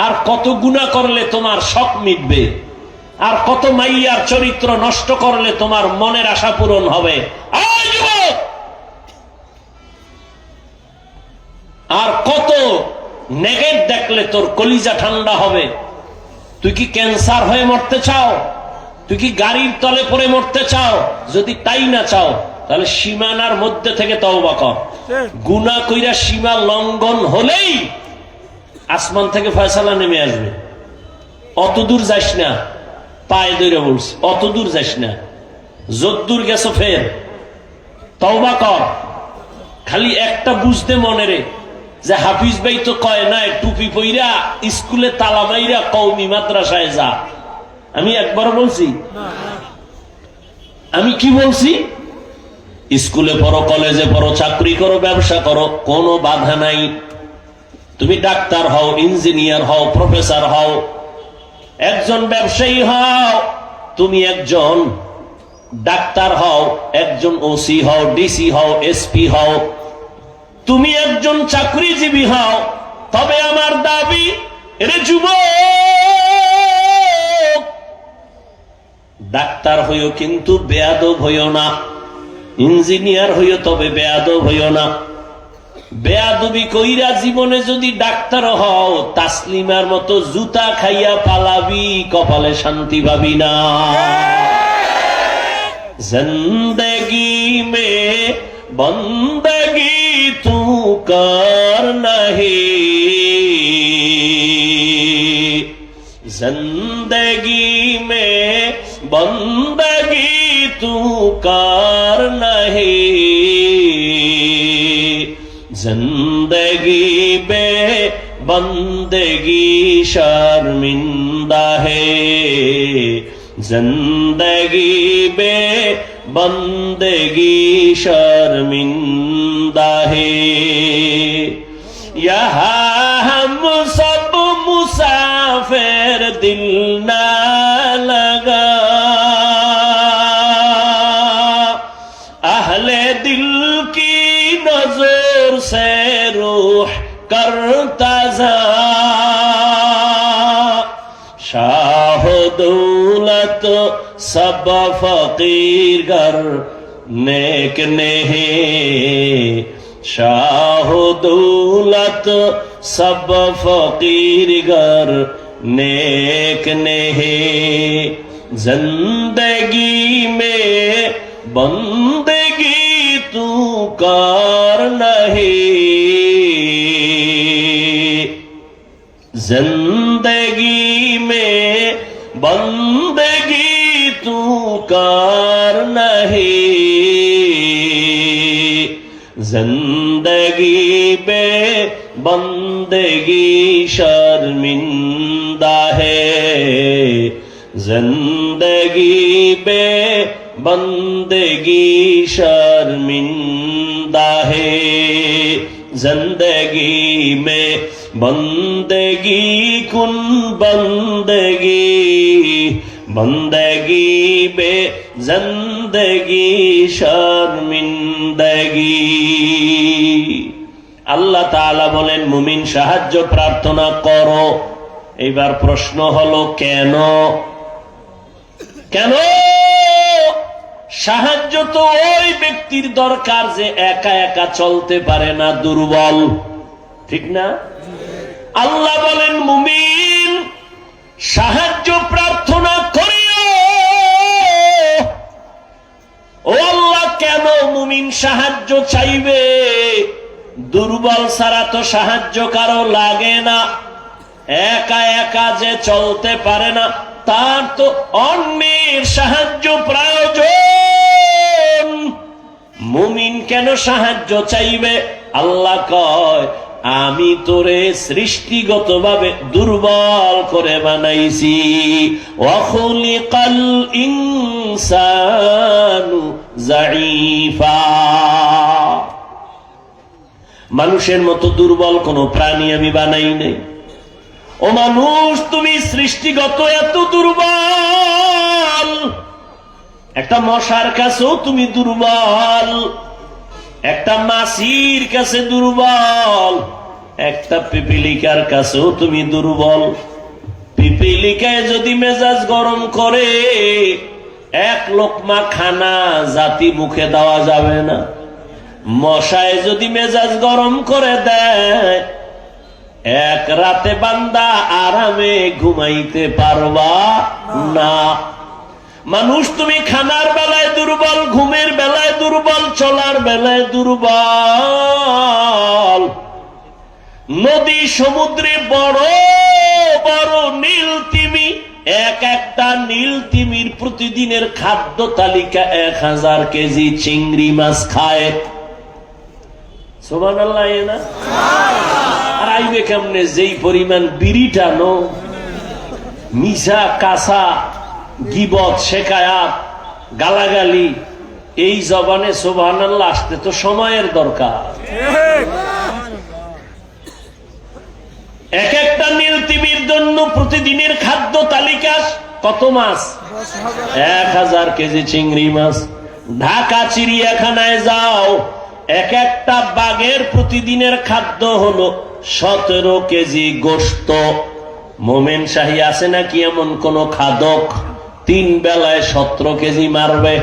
আর কত গুনাহ করলে তোমার শখ মিটবে? আর কত মাইয়ার চরিত্র নষ্ট করলে তোমার মনের আশা পূরণ হবে? আর কত নেগেট দেখলে তোর কলিজা ঠান্ডা হবে? তুই কি ক্যান্সার হয়ে মরতে চাও? তুই কি গাড়ির তলে পড়ে মরতে চাও? যদি তাই না চাও, তাহলে সীমানার মধ্যে থেকে তওবা কর। গুনাহ কইরা সীমা লঙ্ঘন হলেই আসমান থেকে ফয়সালা নেমে আসবে। অত দূর যাস না, পায়ে ধরে বলছি, অত দূর যাস না। যদ্দূর গেছো ফের তওবা কর। খালি একটা বুঝতে মনে রে, যে হাফিজ ভাই তো কয় না টুপি পইরা স্কুলে তালা মাইরা কওমি মাদ্রাসায় যা। আমি একবার বলছি? আমি কি বলছি? স্কুলে পড়ো, কলেজে পড়ো, চাকরি করো, ব্যবসা করো, কোনো বাধা নাই। তুমি ডাক্তার হও, ইঞ্জিনিয়ার হও, প্রফেসর হও, একজন ব্যবসায়ী হও, তুমি একজন ডাক্তার হও, একজন ওসি হও, ডিসি হও, এসপি হও, তুমি একজন চাকরিজীবী হও। তবে আমার দাবি, এরে যুবক, ডাক্তার হইও কিন্তু বেয়াদব হইও না, ইঞ্জিনিয়ার হইও তবে বেয়াদব হইও না। বেয়াদবি কইরা জীবনে যদি ডাক্তার হও, তাসলিমার মতো জুতা খাইয়া পালাবি, কপালে শান্তি পাবি না। জিন্দেগি মে বন্দগি তু কর নাহি, জিন্দেগি মে বন্দগি তু কর নাহি, जिंदगी बे बंदगी शर्मिंदा है, जिंदगी बे बंदगी शर्मिंदा है। यहाँ हम सब मुसाफिर, दिल ना लगा, अहले दिल की नजर से रूह करता जा, शाह दौलत सब फकीर घर नेक नहीं, शाह दौलत सब फकीर घर नेक नहीं। जिंदगी में बंदगी तू कर नहीं, जिंदगी में बंदगी तू कर नहीं, जिंदगी में बंदगी शर्मिंदा है, जिंदगी में बंदगी शर्मिंदा है। जिंदगी में बंदगी कुन बंदगी, बंदगी बे जिंदगी शर्मिंदगी। আল্লাহ তাআলা বলেন মুমিন সাহায্য প্রার্থনা করো। এইবার প্রশ্ন হলো কেন? কেন? সাহায্য তো ওই ব্যক্তির দরকার যে একা একা চলতে পারে না, দুর্বল, ঠিক না? আল্লাহ বলেন মুমিন সাহায্য প্রার্থনা করিও। ও আল্লাহ, কেন মুমিন সাহায্য চাইবে? দুর্বল ছাড়া তো সাহায্য কারো লাগে না, একা একা যে চলতে পারে না তার তো অন্যের সাহায্য প্রয়োজন। মুমিন কেন সাহায্য চাইবে? আল্লাহ কয় আমি তোরে সৃষ্টিগতভাবে দুর্বল করে বানাইছি। ওয়া খুলিকাল ইনসানু যায়ীফা, মানুষের মতো দুর্বল কোন প্রাণী আমি বানাই নাই। ও মানুষ, তুমি সৃষ্টিগত এত দুর্বল, একটা মশার কাছেও তুমি দুর্বল, একটা মাছির কাছে দুর্বল, একটা পিপিলিকার কাছেও তুমি দুর্বল। পিপিলিকায় যদি মেজাজ গরম করে এক লোকমা খানা জাতি মুখে দেওয়া যাবে না। মশায় যদি মেজাজ গরম করে দেয় এক রাতে বান্দা আরামে ঘুমাইতে পারবা না। মানুষ, তুমি খানার বেলায় দুর্বল, ঘুমের বেলায় দুর্বল, চলার বেলায় দুর্বল। নদী সমুদ্রে বড় বড় নীল তিমি, এক একটা নীল তিমির প্রতিদিনের খাদ্য তালিকা 1000 কেজি চিংড়ি মাছ খায়। সুবহানাল্লাহ না? আর আইবে কেমনে? যেই পরিমাণ বিড়ি টানো, মিশা কাঁচা গিবত শেখায়াত গালাগালি, এই জবানে সুবহানাল্লাহ আসতে তো সময়ের দরকার। এক একটা নীল তিমির জন্য প্রতিদিনের খাদ্য তালিকা কত মাছ? 1000 কেজি চিংড়ি মাছ। ঢাকা চিড়িয়াখানায় যাও, এক একটা বাঘের প্রতিদিনের খাদ্য হলো 17 কেজি গোশত। মোমেন শাহী আছে নাকি এমন কোন খাদক 3 বেলায় 17 কেজি মারবে?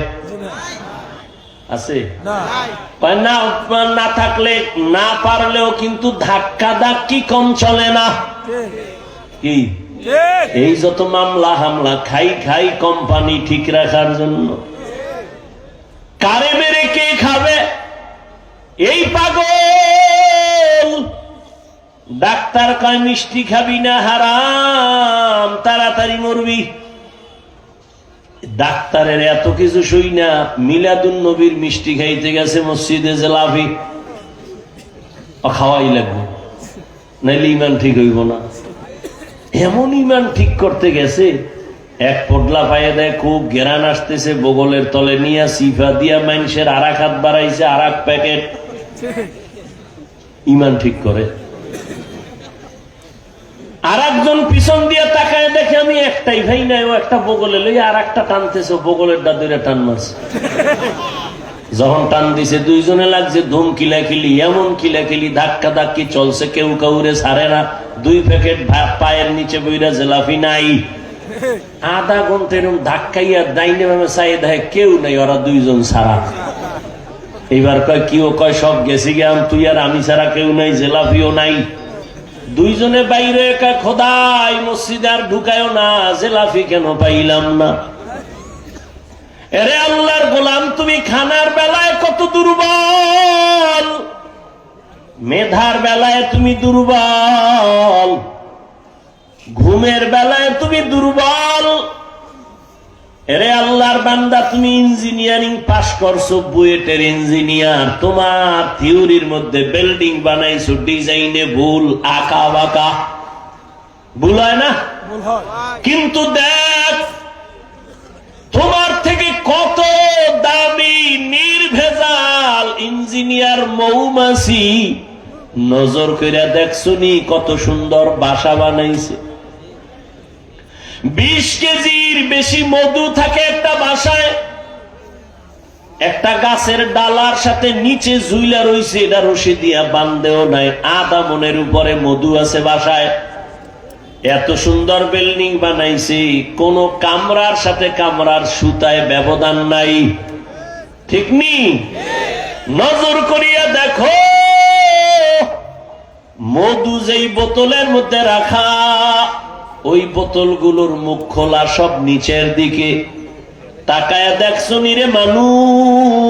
আছে না? না থাকলে না পারলেও কিন্তু ধাক্কা ধাক্কি কম চলে না। কি এই যত মামলা হামলা, খাই খাই কোম্পানি ঠিক রাখার জন্য, কারে মেরে কে খাবে? এই পাগল। ডাক্তার কয় মিষ্টি খাবি না, হারাম, তাড়াতাড়ি মরবি। ডাক্তারের এত কিছু শুই না মিলাদুন নবীর মিষ্টি খাইতে গেছে মসজিদে জেলাফি, খাওয়াই লাগবে, নাইলে ইমান ঠিক হইব না। এমন ইমান ঠিক করতে গেছে, এক পডলা পায়ে দেয়, খুব ঘেরান আসতেছে, বগলের তলে নিয়ে সিফা দিয়া মানুষের আরাক হাত বাড়াইছে, আরাক প্যাকেট, ইমান ঠিক করে। আর একজন পিছন দিয়ে তাকায় দেখে আমি একটাই ভাই নাই, ও একটা বগলে লই আর একটা টানতেছে, বগলের দাদুরে টান মারছে। যখন টান দিছে দুইজনে লাগছে ধুম কিলাকিলি, এমন কিলাকিলি ধাক্কা ধাক্কি চলছে, কেউ কাউরে ছাড়ে না। 2 প্যাকেট পায়ের নিচে বইরা জেলাফি নাই। আধা ঘন্টা এরকম ধাক্কাইয়া দাইনে ভাবে চাই দেখে কেউ নাই, ওরা দুইজন ছাড়া। এইবার কয় কি? ও কয় সব গেছি গেলাম, তুই আর আমি ছাড়া কেউ নাই, জেলাফিও নাই। দুইজনে বাইরে, খোদাই মসজিদে আর ঢুকায়ও না, জেলাফি কেন পাইলাম না? এরে আল্লাহর গোলাম, তুমি খানার বেলায় কত দুর্বল, মেধার বেলায় তুমি দুর্বল, ঘুমের বেলায় তুমি দুর্বল। এরে আল্লাহর বান্দা, তুমি ইঞ্জিনিয়ারিং পাস করছো, বুয়েটের ইঞ্জিনিয়ার, তোমার থিওরির মধ্যে বিল্ডিং বানাইছো, ডিজাইনে ভুল, আঁকা বাঁকা, ভুল হয় না? কিন্তু দেখ, তোমার থেকে কত দামি নির্ভেজাল ইঞ্জিনিয়ার মৌমাছি, নজর কইরা দেখছো নি কত সুন্দর বাসা বানাইছে। 20 কেজির বেশি মধু থাকে একটা বাসায়, একটা গাছের ডালার সাথে নিচে ঝুইলা রইছে, এটা রশি দিয়া বান্ধেও নাই, আধা মনের উপরে মধু আছে বাসায়। এত সুন্দর বিল্ডিং বানাইছে, কোন কামরার সাথে কামরার সুতায় ব্যবধান নাই, ঠিক নি? নজর করিয়া দেখো, মধু যেই বোতলের মধ্যে রাখা, ওই বোতলগুলোর মুখ খোলা, সব নিচের দিকে। তাকায় দেখছো নিরে মানুষ,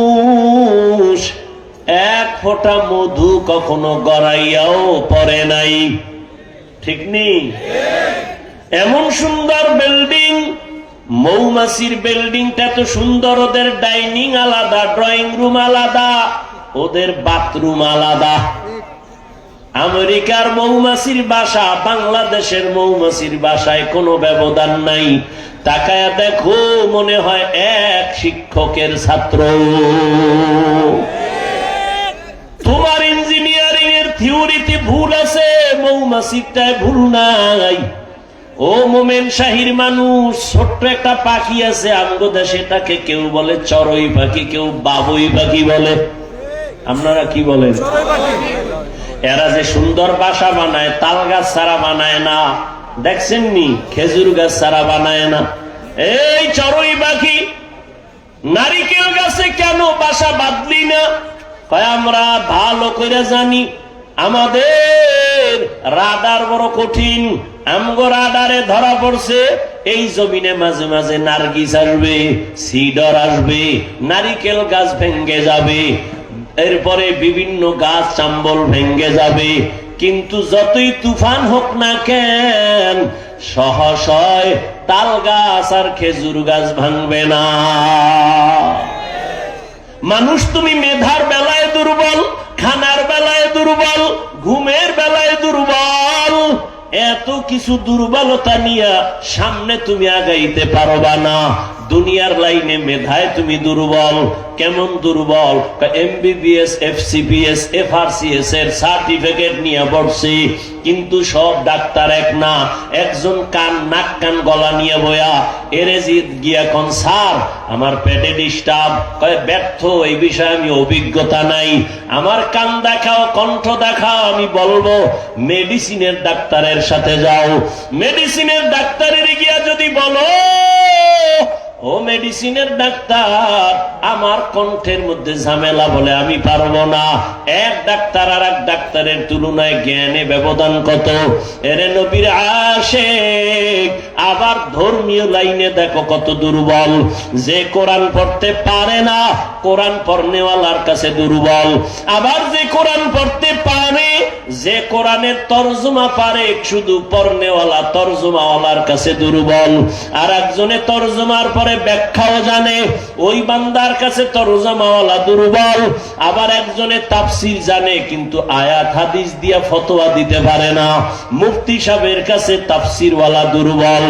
এক ফোঁটা মধু কখনো গড়াইয়াও পড়ে নাই, ঠিক নেই? এমন সুন্দর বিল্ডিং, মৌমাছির বিল্ডিংটা তো সুন্দর, ওদের ডাইনিং আলাদা, ড্রয়িং রুম আলাদা, ওদের বাথরুম আলাদা। আমেরিকার মৌমাছির বাসা বাংলাদেশের মৌমাছির বাসায় কোনো ব্যবধান নাই। তাকায়া দেখো, মনে হয় এক শিক্ষকের ছাত্র। তোমার ইঞ্জিনিয়ারিং এর থিওরিতে ভুল আছে, মৌমাছিটায় ভুল নাই। ও মোমেন শাহির মানুষ, ছোট্ট একটা পাখি আছে আমগো দেশে, তাকে কেউ বলে চড়ুই পাখি, কেউ বাবুই পাখি বলে। আপনারা কি বলেন? এরা যে সুন্দর বাসা বানায়, তাল গাছ ছাড়া বানায় না, দেখছেন নি? খেজুর গাছ ছাড়া বানায় না। এই চড়ুই পাখি নারিকেল গাছে কেন বাসা বাঁধলি না? কয় আমরা ভালো করে জানি, আমাদের রাডার বড় কঠিন, আমগো রাডারে ধরা পড়ছে এই জমিনে মাঝে মাঝে নার্গিস আসবে, সিডর আসবে, নারিকেল গাছ ভেঙ্গে যাবে, এরপরে বিভিন্ন গাছ চাম্বল ভেঙ্গে যাবে, কিন্তু যতই তুফান হোক না কেন সহসয় তাল গাছ আর খেজুর গাছ ভাঙবে না। মানুষ তুমি মেধার বেলায় দুর্বল, খানার বেলায় দুর্বল, ঘুমের বেলায় দুর্বল, এত কিছু দুর্বলতা নিয়ে সামনে তুমি আগাইতে পারবা না। দুনিয়ার লাইনে মেধায় তুমি দুর্বল। কেমন দুর্বল? এমবিবিএস, এফসিপিএস, এফআরসিএস এর সার্টিফিকেট নিয়ে পড়ছি, কিন্তু সব ডাক্তার এক না। একজন কান নাক কান গলা নিয়ে বয়া এরেজিত গিয়া কোন স্যার আমার পেটে ডিস্টার্ব, কয় ব্যর্থ, এই বিষয়ে আমি অভিজ্ঞতা নাই, আমার কান দেখাও, কণ্ঠ দেখাও, আমি বলবো মেডিসিনের ডাক্তারের সাথে যাও। মেডিসিনের ডাক্তারের গিয়া যদি বলো, ও মেডিসিনের ডাক্তার আমার কণ্ঠের মধ্যে ঝামেলা, বলে আমি পারবো না। এক ডাক্তার আর এক ডাক্তারের তুলনায় জ্ঞানে ব্যবধান কত। এরে নবীর আশিক, আবার ধর্মীয় লাইনে দেখো কত দুর্বল। যে কোরআন পড়তে পারে না, কোরআন পড়নেওয়ালার কাছে দুর্বল। আবার যে কোরআন পড়তে পারে, যে কোরআনের তর্জমা পারে, শুধু পড়নেওয়ালা তর্জমাওয়ালার কাছে দুর্বল। আর একজনে তর্জমার পরে ব্যাখ্যাও জানে, ওই বান্দার কাছে তরজমাওয়ালা দুর্বল। আবার একজনে তাফসীর জানে, কিন্তু আয়াত হাদিস দিয়া ফতোয়া দিতে পারে না, মুফতি সাহেবের কাছে তাফসীরওয়ালা দুর্বল।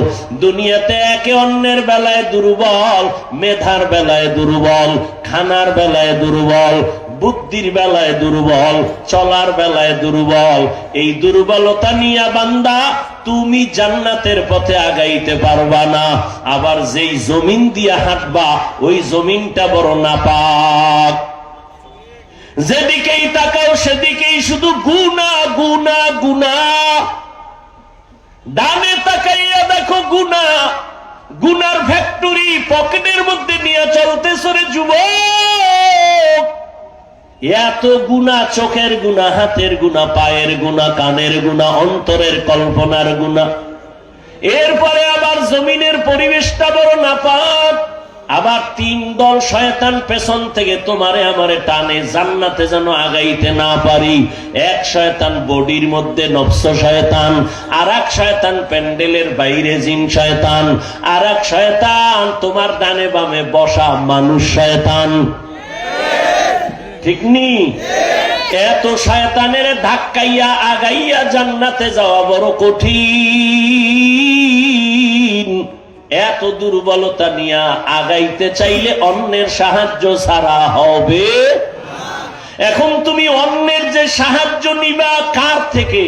দুনিয়াতে একে অন্যের বেলায় দুর্বল, মেধার বেলায় দুর্বল, খানার বেলায় দুর্বল, বুদ্ধির বেলায় দুর্বল, চলার বেলায় দুর্বল। এই দুর্বলতা নিয়ে বান্দা তুমি জান্নাতের পথে আগাইতে পারবা না। আবার যেই জমিন দিয়া হাঁটবা, ওই জমিনটা বড় নাপাক। যেদিকেই তাকাও সেদিকেই শুধু গুনাহ, গুনাহ, গুনাহ। ডানে তাকাইয়া দেখো গুনাহ, গুনার ফ্যাক্টরি পকেটের মধ্যে নিয়ে চলতেছ রে যুবক। এত গুনাহ, চোখের গুনাহ, হাতের গুনাহ, পায়ের গুনাহ, কানের গুনাহ, অন্তরের কল্পনার গুনাহ। এরপরে আবার জমিনের পরিবেশটা বড় নাপাক। আবার তিন দল শয়তান পেছন থেকে তোমারে আমারে টানে, জান্নাতে যেন আগাইতে না পারি। এক শয়তান বডির মধ্যে নফস শয়তান, আর এক শয়তান প্যান্ডেলের বাইরে জিন শয়তান, আর এক শয়তান তোমার ডানে বামে বসা মানুষ শয়তান। ঠিক নি? এত শয়তানের ধাক্কাইয়া আগাইয়া জান্নাতে যাওয়া বড় কঠিন। এত দুর্বলতা নিয়ে আগাইতে চাইলে অন্যের সাহায্য ছাড়া হবে। এখন তুমি অন্যের যে সাহায্য নিবা, কার থেকে,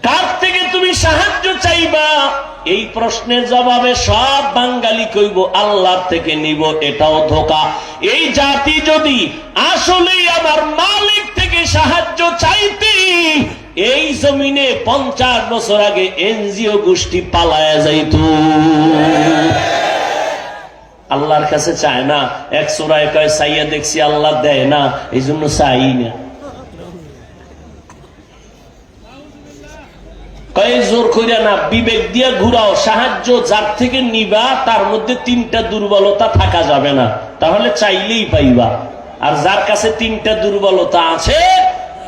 কার থেকে তুমি সাহায্য চাইবা? এই প্রশ্নের জবাবে সব বাঙালি কইব আল্লাহর থেকে নিব, এটাও ধোঁকা। এই জাতি যদি আসলেই আমার মালিক থেকে সাহায্য চাইতে, এই জমিনে 50 বছর আগে এনজিও গোষ্ঠী পালায়া যাইত। আল্লাহর কাছে চায় না। এক সূরায় কয় চাইয়া দেখছি আল্লাহ দেয় না, এই জন্য চাই না। কয় জোর কইরা না, বিবেক দিয়া ঘুরাও। সাহায্য যার থেকে নিবা তার মধ্যে 3টা দুর্বলতা থাকা যাবে না, তাহলে চাইলেই পাইবা। আর যার কাছে 3টা দুর্বলতা আছে,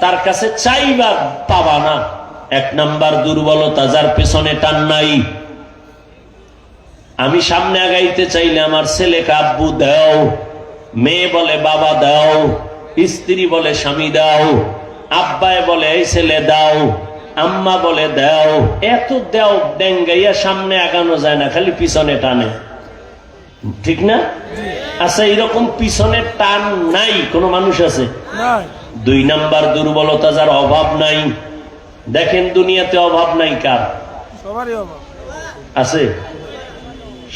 তার কাছে চাইবা পাবা না। 1 নাম্বার দুর্বলতা, যার পেছনে টান নাই। আমি সামনে আগাইতে চাইলে আমার ছেলেকে আব্বু দাও, মেয়ে বলে বাবা দাও, স্ত্রী বলে স্বামী দাও, আব্বায় বলে এই ছেলে দাও, আম্মা বলে দাও, এত দাও ডেঙ্গাইয়া সামনে আগানো যায় না, খালি পিছনে টানে, ঠিক না? আচ্ছা, এরকম পিছনে টান নাই কোন মানুষ আছে? 2 নাম্বার দুর্বলতা, যার অভাব নাই। দেখেন দুনিয়াতে অভাব নাই কার? আছে?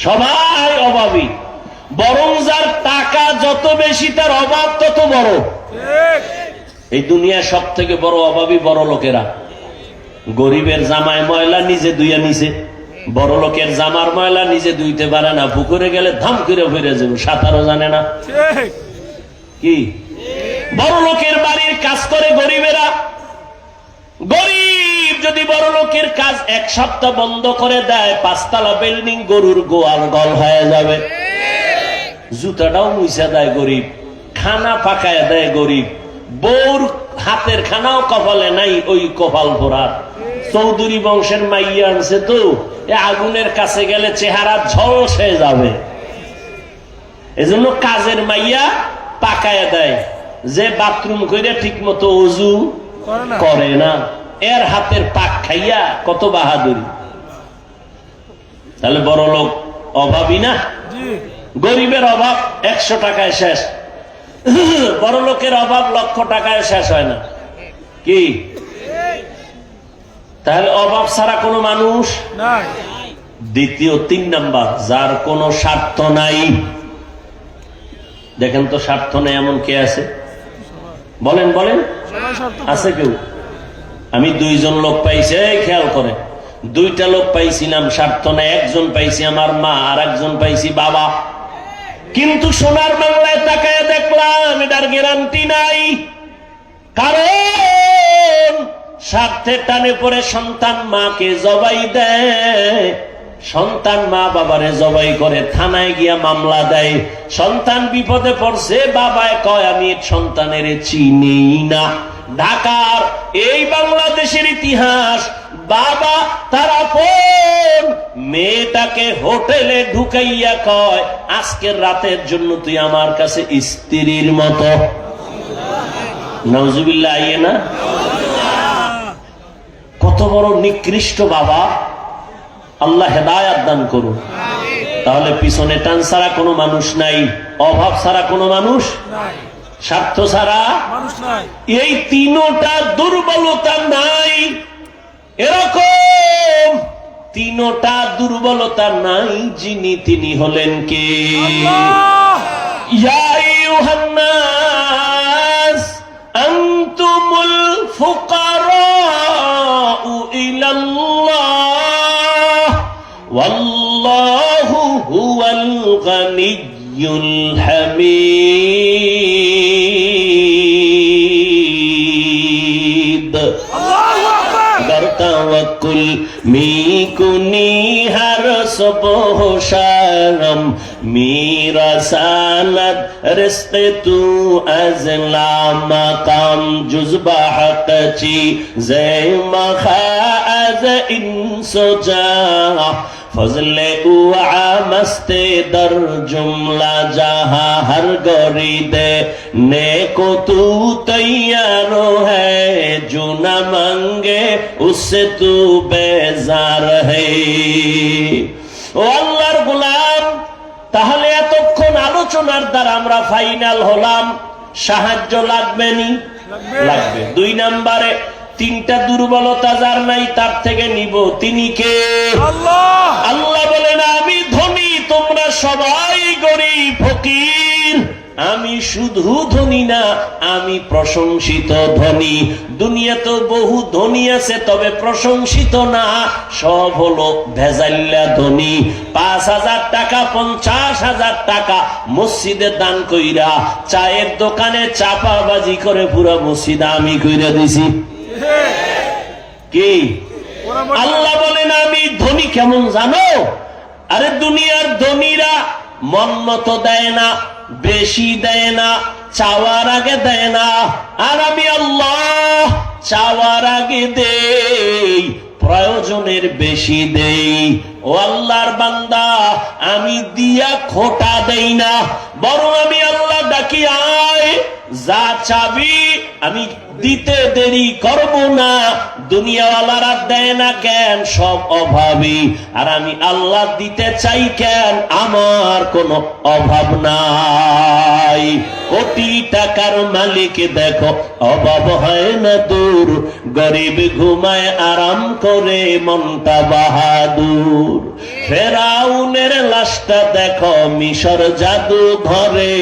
সবাই অভাবী, বরং যার টাকা যত বেশি তার অভাব তত বড়। এই দুনিয়া সব থেকে বড় অভাবী বড় লোকেরা। গরিবের জামায় ময়লা নিজে ধুইয়া নিছে, বড় লোকের জামার ময়লা নিজে ধুইতে পারে না, পুকুরে গেলে ধাম করে ফিরে যাবে, সাঁতারও জানে না। কি বড় লোকের বাড়ির কাজ করে গরিবেরা? গরিব যদি বড় লোকের কাজ 1 সপ্তাহ বন্ধ করে দেয়, 5 তলা বিল্ডিং গরুর গোয়াল গল হয়ে যাবে। জুতাটাও মুছা দেয় গরিব, খানা পাকায় দেয় গরিব, বউর হাতের খানাও কপালে নাই, ওই কপাল ভরার। চৌধুরী বংশের মাইয়া আনছে তো, আগুনের কাছে গেলে চেহারা ঝলসে যাবে, এজন্য কাজের মাইয়া পাকায় দেয়। যে বাথরুম করে ঠিক মতো অজু করে না, এর হাতের পাক খাইয়া কত বাহাদুরি। তাহলে বড় লোক অভাবী না? গরিবের অভাব 100 টাকায় শেষ, বড় লোকের অভাব 1,00,000 টাকায় শেষ হয় না। কি তাহলে অভাব ছাড়া কোনো মানুষ নাই। দ্বিতীয় 3 নাম্বার, যার কোনো স্বার্থ নাই। দেখেন তো স্বার্থ নেই এমন কে আছে? বলেন বলেন, আছে কেউ? আমি 2 জন লোক পাইছি, খেয়াল করে, 2টা লোক পাইছিলাম স্বার্থ নেই। একজন পাইছি আমার মা, আর একজন পাইছি বাবা। কিন্তু সোনার বাংলায় তাকায় দেখলাম এটার গ্যারান্টি নাই। কারণ স্বার্থের টানে পড়ে সন্তান মাকে জবাই দেয়, সন্তান মা বাবারে জবাই করে, থানায় গিয়া মামলা দেয়। সন্তান বিপদে পড়ছে, বাবায় কয় আমি সন্তানের চিনি না। ঢাকার এই বাংলাদেশের ইতিহাস, বাবা তার আপন মেয়েটাকে হোটেলে ঢুকাইয়া কয় আজকের রাতের জন্য তুই আমার কাছে স্ত্রীর মতো। নাউজুবিল্লাহ, আইয়ে না? কত বড় নিকৃষ্ট বাবা! আল্লাহ হেদায়াত দান করুন। তাহলে পিছনে টান ছাড়া কোনো মানুষ নাই, অভাব ছাড়া কোনো মানুষ নাই, স্বার্থ ছাড়া মানুষ নাই। এই 3টা দুর্বলতা নাই, এরকম 3টা দুর্বলতা নাই যিনি, তিনি হলেন কে? ইয়া আইয়ুহান নাস আনতুমুল ফুকারাউ ইলাল্লাহ ওয়াল্লাহু হুয়াল গানিয়্যুল হামিদ। তওয়াক্কুল মিকুনি হর সুবহ শাম, মেরা সালাত রিজক তু আজলা মাকাম, জুজবা হক চি জে মখাজ ইনসুজা, ফজলে উআ মস্তে দর জুমলা জাহা হর গরিদে নেকো তু তৈয়ার হ্যায়, जो न मांगे उससे तू बेजार है। ও আল্লাহর গোলাম, তাহলে এতক্ষণ আলোচনার দ্বারা আমরা ফাইনাল হলাম, সাহায্য লাগবে নি? লাগবে। 2 নম্বরে 3টা দুর্বলতা যার নাই তার থেকে নিব, তিনি কে? আল্লাহ। আল্লাহ বলেন আমি ধনী, তোমরা সবাই গরিব ফকির। আমি শুধু ধনী না, আমি প্রশংসিত ধনী। দুনিয়াতে বহু ধনী আছে, তবে প্রশংসিত না, সব হলো ভেজাল্লা ধনী। 5,000 টাকা 50,000 টাকা মসজিদে দান কইরা, চায়ের দোকানে চাপাবাজি করে পুরো মসজিদ আমি কইরা দিছি। কি আল্লাহ বলেন আমি ধনী কেমন জানো? আরে দুনিয়ার ধনীরা মন মতো দেয় না, বেশি দেয় না, চাওয়ার আগে দেয় না, আর আমি আল্লাহ চাওয়ার আগে দেই, প্রয়োজনের বেশি দেই। ও আল্লাহর বান্দা, আমি দিয়া খোটা দেই না, বরং আমি আল্লাহ ডাকি আয়, যা চাবি আমি দিতে দেরি করব না। দুনিয়াওয়ালারা দেয় না কেন? সব অভাবী। আর আমি আল্লাহ দিতে চাই কেন? আমার কোনো অভাব নাই। কোটি টাকার মালিক দেখো অভাব হয় না দূর, গরিব ঘুমায় আরাম করে মনটা বাহাদুর। ফেরাউনের লাশটা দেখো মিশর জাদু ঘরে,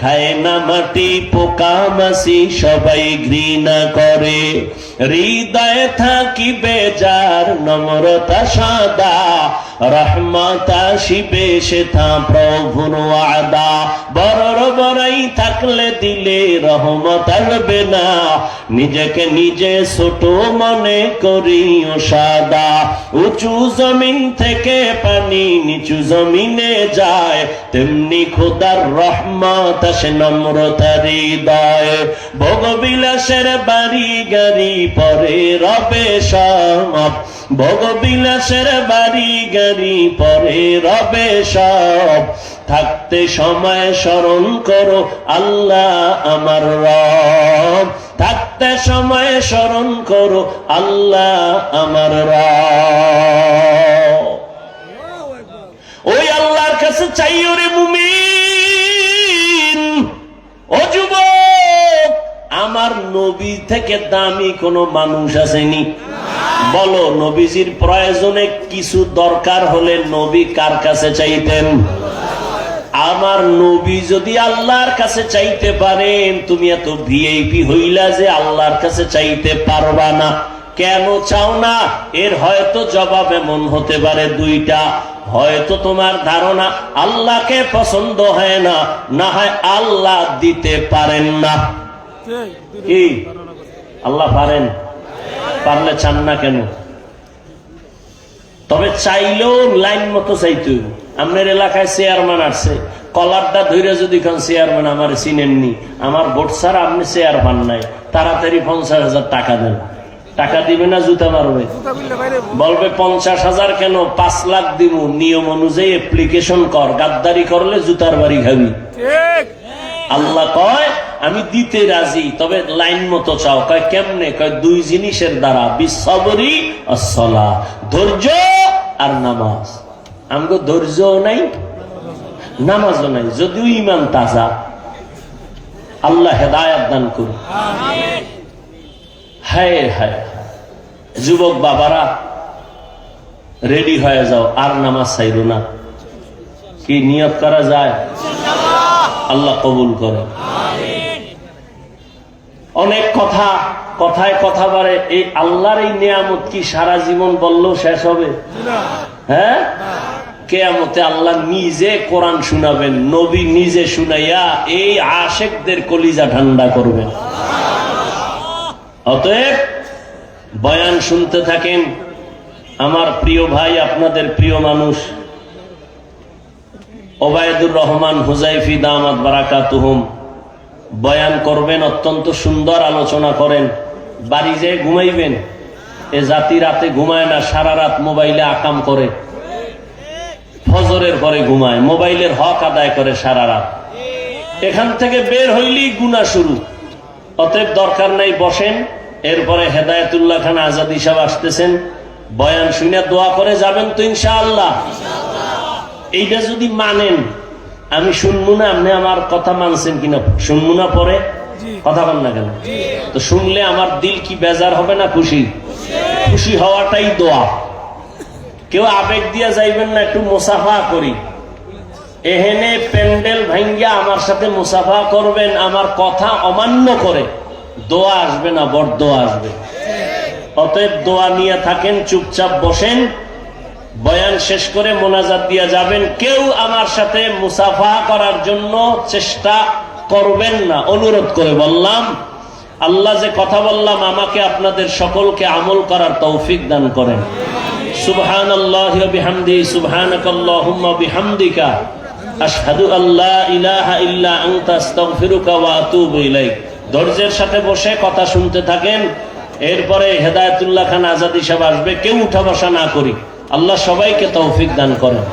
খায় না মাটি পোকা মাছি সবাই ঘৃণা করে। হৃদয়ে থাকিবে যার নম্রতা সাদা, রহমত আসিবে সেথা প্রভুর ওয়াদা। বড়র বড়াই থাকলে দিলে রহমত আসবে না, নিজেকে নিজে ছোট মনে করিও সাদা। উঁচু জমিন থেকে পানি নিচু জমিনে যায়, তেমনি খোদার রহমত আসে নম্রতার হৃদয়। ভোগবিলাসের বাড়ি গাড়ি পরে রবে সব, ভোগবিলাসের বাড়ি গাড়ি পরে রবে সব। থাকতে সময় স্মরণ করো আল্লাহ আমার রব, থাকতে সময় স্মরণ করো আল্লাহ আমার রব। ওই আল্লাহর কাছে চাইও রে মুমিন। ও যুবক, আমার নবী থেকে দামি কোন মানুষ আসেনি? বলো, নবীজির প্রয়োজনে কিছু দরকার হলে নবী কার কাছে চাইতেন? আমার নবী যদি আল্লাহর কাছে চাইতে পারেন, তুমি এত ভিআইপি হইলা যে আল্লাহর কাছে চাইতে পারবা না। কেন চাও না? এর হয়তো জবাব এমন হতে পারে দুইটা। হয়তো তোমার ধারণা আল্লাহকে পছন্দ হয় না, না হয় আল্লাহ দিতে পারেন না। কি আল্লাহ পারেন? পারলে চান না কেন? তবে চাইলেও লাইন মতো চাইতে। আপনার এলাকায় চেয়ারম্যান আসছে, কলারটা ধরে যদি কোন চেয়ারম্যান আমার চিনেননি, আমার ভোট ছাড়া আপনি চেয়ারম্যান নাই, তাড়াতাড়ি 50,000 টাকা দেন। টাকা দিবে না জুতা মারবে? বলবে 50,000 কেন, 5 লাখ দিব, নিয়ম অনুযায়ী অ্যাপ্লিকেশন কর, গাদ্দারি করলে জুতার বাড়ি খাবি। আল্লাহ কয় আমি দিতে রাজি, তবে লাইন মতো চাও। কয় কেমনে? কয় দুই জিনিসের দ্বারা, বিসবরি আসসালাহ, ধৈর্য আর নামাজ। আমগো ধৈর্যও নাই, নামাজও নাই, যদিও ইমান তাজা। আল্লাহ হেদায়েত দান করুন। হায় হায়, যুবক বাবারা রেডি হয়ে যাও, আর নামাজ চাইরো না। কি নিয়ত করা যায়? আল্লাহ কবুল করে। অনেক কথা, কথায় কথা বাড়ে। এই আল্লাহর এই নিয়ামত কি সারা জীবন বললেও শেষ হবে? হ্যাঁ, কিয়ামতে আল্লাহ নিজে কোরআন শুনাবেন, নবী নিজে শুনাইয়া এই আশেকদের কলিজা ঠান্ডা করবেন। অতএব বয়ান শুনতে থাকেন। আমার প্রিয় ভাই, আপনাদের প্রিয় মানুষ ওবায়দুর রহমান হুজাইফি দামাত বারাকাতুহুম বয়ান করবেন। অত্যন্ত সুন্দর আলোচনা করেন। বাড়ি যেয়ে ঘুমাইবেন। এ জাতি রাতে ঘুমায় না, সারা রাত মোবাইলে আকাম করে, ফজরের পরে ঘুমায়, মোবাইলের হক আদায় করে সারা রাত। এখান থেকে বের হইলেই গুনাহ শুরু। অতএব দরকার নাই, বসেন। এরপরে হেদায়েতুল্লাহ খান আজাদি সাহেব আসতেছেন, বয়ান শুনে দোয়া করে যাবেন তো ইনশাআল্লাহ। এইটা যদি মানেন, আমি শুনবো না আপনি আমার কথা মানছেন কিনা, শুনবো না পরে কথা বল না কেন? তো শুনলে আমার দিল কি বেজার হবে না খুশি? খুশি হওয়াটাই দোয়া। কেউ আবেগ দিয়া যাইবেন না, একটু মুসাফা করি। এহেনে প্যান্ডেল ভাঙ্গিয়া আমার সাথে মুসাফা করবেন, আমার কথা অমান্য করে দোয়া আসবে না, বরদোয়া আসবে। অতএব দোয়া নিয়ে থাকেন, চুপচাপ বসেন। বয়ান শেষ করে মোনাজাত দিয়া যাবেন। কেউ আমার সাথে মুসাফা করার জন্য চেষ্টা করবেন না, অনুরোধ করে বললাম। আল্লাহ যে কথা বললাম, আমাকে আপনাদের সকলকে আমল করার তৌফিক দান করেন। সুবহানাল্লাহি ওয়া বিহামদিহি, সুবহানাকাল্লাহুম্মা বিহামদিকা, আশহাদু আল্লা ইলাহা ইল্লা আনতা আস্তাগফিরুকা ওয়া আতুবু ইলাইক। ধৈর্যের সাথে বসে কথা শুনতে থাকেন। এরপরে হেদায়েতুল্লাহ খান আজাদি সাহেব আসবে। কেউ উঠা বসা না করি। আল্লাহ সবাইকে তৌফিক দান করেন।